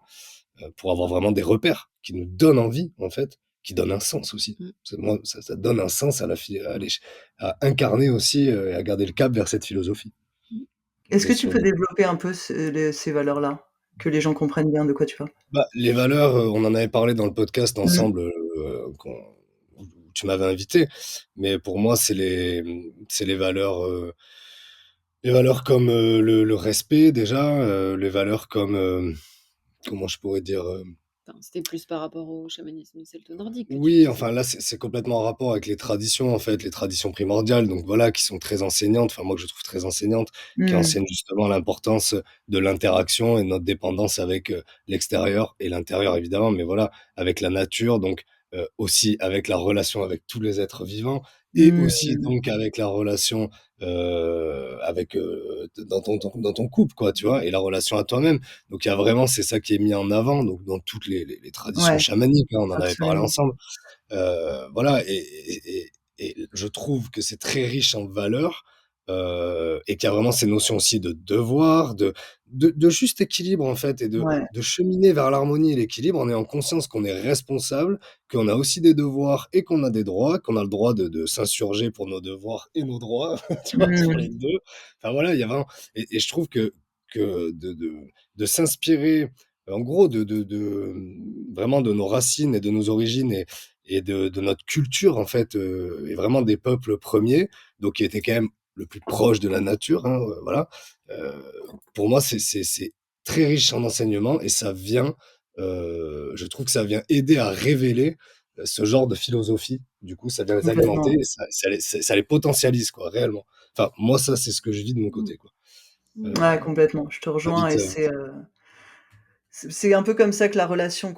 pour avoir vraiment des repères qui nous donnent envie, en fait, qui donnent un sens aussi. Mmh. Moi, ça donne un sens à incarner aussi et à garder le cap vers cette philosophie. Mmh. Est-ce que D'être tu sur peux des développer un peu ces valeurs-là? que les gens comprennent bien de quoi tu parles. Bah, les valeurs, on en avait parlé dans le podcast Mmh. ensemble, qu'on où tu m'avais invité, mais pour moi, c'est les valeurs comme, le respect déjà, les valeurs comme, comment je pourrais dire? Enfin, c'était plus par rapport au chamanisme celto-nordique que tu Oui, disais. enfin là, c'est complètement en rapport avec les traditions, en fait, les traditions primordiales, donc voilà, qui sont très enseignantes, enfin moi que je trouve très enseignantes, qui Mmh. enseignent justement l'importance de l'interaction et de notre dépendance avec, l'extérieur et l'intérieur évidemment, mais voilà, avec la nature, donc aussi avec la relation avec tous les êtres vivants et aussi Mmh. donc avec la relation, avec, dans ton couple quoi, tu vois? Et la relation à toi-même. Donc il y a vraiment c'est ça qui est mis en avant, donc dans toutes les traditions Ouais, chamaniques, hein, on en avait parlé absolument. ensemble. Voilà et je trouve que c'est très riche en valeurs, et qu'il y a vraiment ces notions aussi de devoir, de juste équilibre, en fait et Ouais. de cheminer vers l'harmonie et l'équilibre en ayant conscience qu'on est responsable, qu'on a aussi des devoirs et qu'on a des droits, qu'on a le droit de s'insurger pour nos devoirs et nos droits, tu vois? Pour les Mmh. 2. Enfin voilà, il y a vraiment et je trouve que de s'inspirer, en gros vraiment de nos racines et de nos origines et de notre culture en fait, et vraiment des peuples premiers, donc qui étaient quand même le plus proche de la nature, hein, voilà. Heu, pour moi, c'est très riche en enseignements et ça vient, je trouve que ça vient aider à révéler, ce genre de philosophie. Du coup, ça vient les alimenter Complètement. et ça les potentialise quoi, réellement. Enfin, moi, ça, c'est ce que je vis de mon Mmh. côté, quoi. Mmh. Ouais, complètement, je te rejoins J'habite, et c'est un peu comme ça que la relation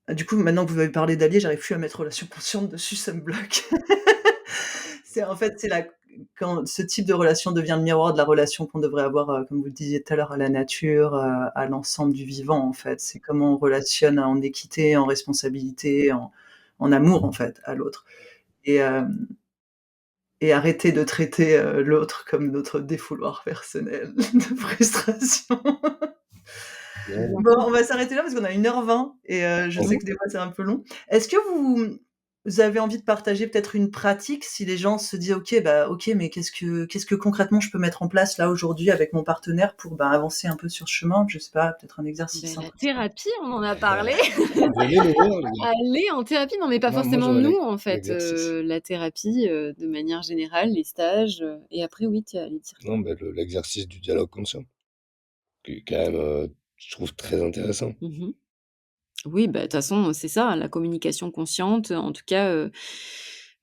du coup, maintenant que vous avez parlé d'alliés, j'arrive plus à mettre relation consciente dessus, ça me bloque. C'est en fait, c'est la quand ce type de relation devient le miroir de la relation qu'on devrait avoir, comme vous le disiez tout à l'heure, à la nature, à l'ensemble du vivant, en fait. C'est comment on relationne en équité, en responsabilité, en amour, en fait, à l'autre et hem et arrêter de traiter, l'autre comme notre défouloir personnel de frustration. ouais, Bon, on va s'arrêter là parce qu'on a 1h20 et je sais OK. que des fois c'est un peu long. Est-ce que vous avez envie de partager peut-être une pratique si les gens se disent: «OK, bah, OK, mais qu'est-ce que concrètement je peux mettre en place là aujourd'hui avec mon partenaire pour, bah, avancer un peu sur ce chemin?» Je sais pas, peut-être un exercice, Beh, un la principe. thérapie, on en a parlé. Venez nous voir les gars. Aller en thérapie, non, mais pas Moi forcément j'aurais nous, en fait, l'exercice. la thérapie, de manière générale, les stages, et après oui, tu allais dire Non, quoi? mais l'exercice du dialogue conscient, qui est quand même, je trouve très intéressant. Mmh. Oui, bah, de toute façon, c'est ça, la communication consciente, en tout cas,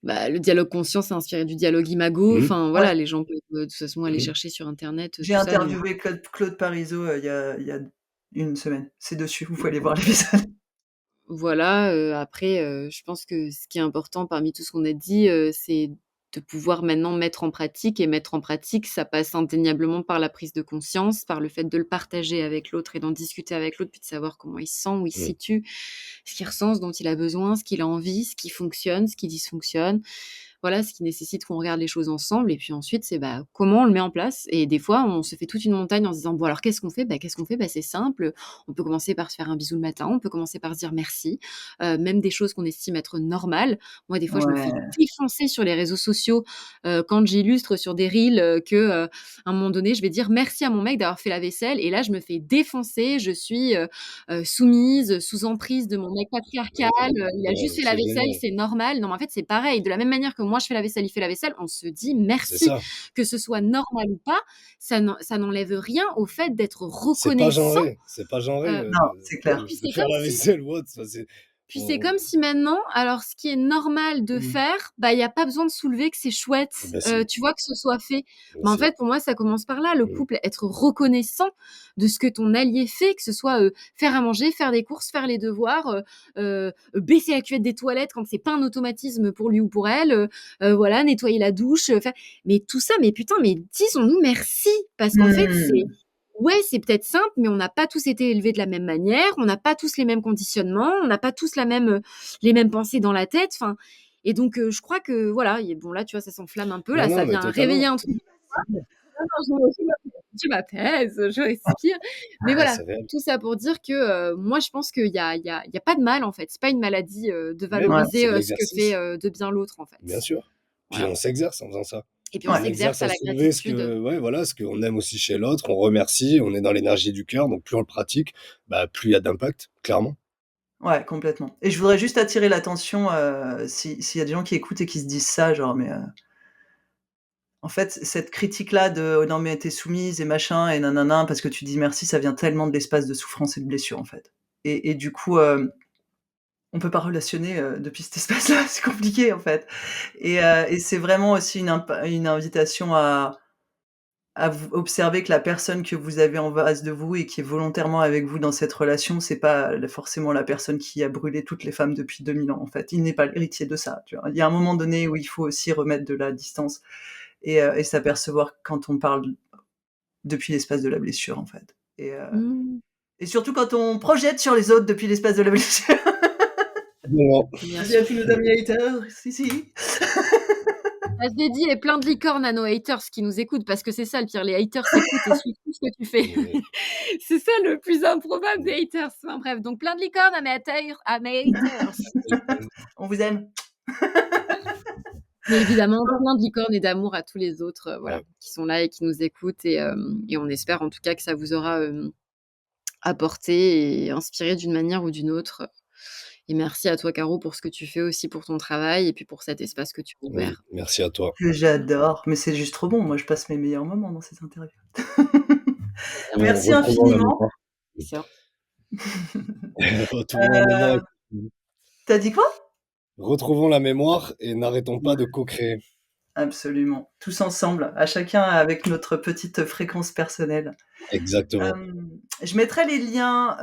bah, le dialogue conscient, c'est inspiré du dialogue imago. Mmh. Enfin, Ouais, voilà, les gens peuvent, de toute façon aller Mmh. chercher sur internet, j'ai tout ça, donc interviewé Claude Parisot, il y a 1 semaine. C'est dessus, vous pouvez aller voir l'épisode. voilà, après, je pense que ce qui est important parmi tout ce qu'on a dit, c'est de pouvoir maintenant mettre en pratique et mettre en pratique, ça passe indéniablement par la prise de conscience, par le fait de le partager avec l'autre et d'en discuter avec l'autre, puis de savoir comment il se sent, où il se Mmh. situe, ce qu'il ressent, ce dont il a besoin, ce qu'il a envie, ce qui fonctionne, ce qui dysfonctionne. Voilà, ce qui nécessite qu'on regarde les choses ensemble et puis ensuite c'est, bah, comment on le met en place et des fois on se fait toute une montagne en se disant: «Bon alors qu'est-ce qu'on fait?» Bah, qu'est-ce qu'on fait? Bah, c'est simple, on peut commencer par se faire un bisou le matin, on peut commencer par se dire merci, même des choses qu'on estime être normales. Moi, des fois, je me fais Ouais, défoncer sur les réseaux sociaux, quand j'illustre sur des reels, à un moment donné, je vais dire merci à mon mec d'avoir fait la vaisselle et là, je me fais défoncer. Je suis, soumise, sous emprise de mon mec patriarcal, il a Ouais, juste mais fait la c'est vaisselle, génial. c'est normal. Non, mais en fait, c'est pareil. De la même manière que moi, je fais la vaisselle, il fait la vaisselle, on se dit C'est merci. ça. Que ce soit normal ou pas, ça n'enlève rien au fait d'être reconnaissant, C'est pas genré, non, c'est et clair. puis de c'est faire comme la si vaisselle ou autre, enfin c'est puis c'est on comme si maintenant, alors ce qui est normal de mmh. faire, bah, il y a pas besoin de soulever que c'est chouette, Bah si, tu vois? Que ce soit fait. bien Bah, en sûr. fait, pour moi, ça commence par là, le Mmh. couple, être reconnaissant de ce que ton allié fait, que ce soit, faire à manger, faire des courses, faire les devoirs, baisser la cuvette des toilettes quand c'est pas un automatisme pour lui ou pour elle, voilà, nettoyer la douche, faire mais tout ça, mais putain, mais disons-nous merci parce qu'en fait, c'est Mmh. ouais, c'est peut-être simple, mais on n'a pas tous été élevés de la même manière, on n'a pas tous les mêmes conditionnements, on n'a pas tous les mêmes pensées dans la tête, enfin et donc je crois que voilà et bon là, tu vois, ça s'enflamme un peu, Non, là, non, ça mais vient réveiller totalement. un truc. Non, non, je m'apaise, je respire, mais Ouais, voilà, c'est réel. tout ça pour dire que, moi, je pense qu'il y a pas de mal, en fait. C'est pas une maladie, de Mais oui, Ouais. valoriser, c'est de ce que fait, l'exercice, de bien l'autre, en bien fait. sûr. Puis Voilà. on s'exerce en faisant ça. Et puis on Ouais. On s'exerce exerce à à la soulever ce gratitude. que ouais, voilà, ce qu'on aime aussi chez l'autre, on remercie, on est dans l'énergie du cœur, donc plus on le pratique, bah, plus il y a d'impact, clairement. Ouais, complètement et je voudrais juste attirer l'attention, s'il y a des gens qui écoutent et qui se disent ça, genre: «Mais, en fait, cette critique-là de: "Oh non mais tu es soumise et machin et nin parce que tu dis merci", ça vient tellement de l'espace de souffrance et de blessure, en fait et du coup, on peut pas relationner, depuis cet espace-là, c'est compliqué, en fait et c'est vraiment aussi une invitation à vous observer que la personne que vous avez en face de vous et qui est volontairement avec vous dans cette relation, c'est pas forcément la personne qui a brûlé toutes les femmes depuis 2000 ans, en fait. Il n'est pas l'héritier de ça, tu vois? Il y a un moment donné où il faut aussi remettre de la distance et s'apercevoir quand on parle depuis l'espace de la blessure, en fait Mmh. et surtout quand on projette sur les autres depuis l'espace de la blessure. Non, Bien Je dis à sûr. tous nos amis haters, si. Ça se dédie et plein de licornes à nos haters qui nous écoutent, parce que c'est ça le pire, les haters s'écoutent et suivent tout ce que tu fais. mais C'est ça le plus improbable des haters. Enfin bref, donc plein de licornes à mes haters. On vous aime. Mais évidemment, plein de licornes et d'amour à tous les autres, voilà, ouais, qui sont là et qui nous écoutent et on espère en tout cas que ça vous aura, apporté et inspiré d'une manière ou d'une autre. Et merci à toi Caro pour ce que tu fais aussi pour ton travail et puis pour cet espace que tu as oui, ouvert. merci à toi. Que j'adore, mais c'est juste trop bon. Moi, je passe mes meilleurs moments dans ces interviews. Bon, Merci retrouvons la infiniment. mémoire. C'est ça. Retrouvons la mémoire Heu, tu dit quoi? retrouvons la mémoire et n'arrêtons pas de co-créer. Absolument. Tous ensemble, à chacun avec notre petite fréquence personnelle. Exactement. Je mettrai les liens,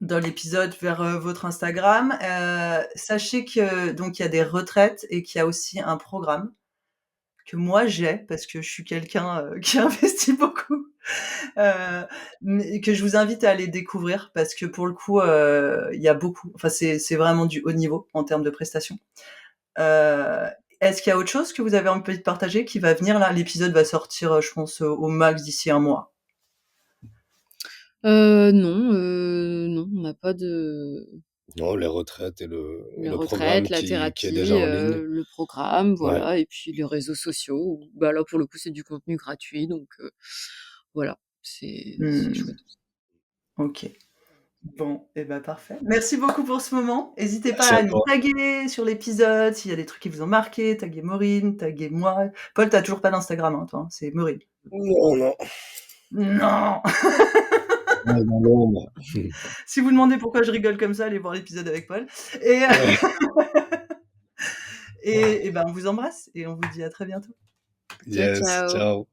dans l'épisode vers, votre Instagram. Sachez que donc il y a des retraites et qu'il y a aussi un programme que moi j'ai parce que je suis quelqu'un, qui investit beaucoup. Mais que je vous invite à aller découvrir parce que pour le coup, il y a beaucoup enfin c'est vraiment du haut niveau en termes de prestations. Heu, Est-ce qu'il y a autre chose que vous avez envie de partager qui va venir là? L'épisode va sortir, je pense, au max d'ici 1 mois. Non, non, on n'a pas de Non, les retraites et les le retraites, programme la qui est déjà thérapie, en ligne. le programme, Ouais. voilà et puis les réseaux sociaux où bah, là, pour le coup, c'est du contenu gratuit donc voilà, c'est Mmh, chouette. OK. Bon et bah, parfait. Merci beaucoup pour ce moment. Hésitez pas Merci à à nous toi. taguer sur l'épisode, s'il y a des trucs qui vous ont marqué, taguer Maureen, taguer moi. Paul, tu as toujours pas d'Instagram, hein, toi, hein? C'est Maureen. Non, non. Non! Ouais, dans l'ombre. Si vous demandez pourquoi je rigole comme ça, allez voir l'épisode avec Paul et Ouais. et ben, on vous embrasse et on vous dit à très bientôt. Ciao, Yes, ciao. ciao.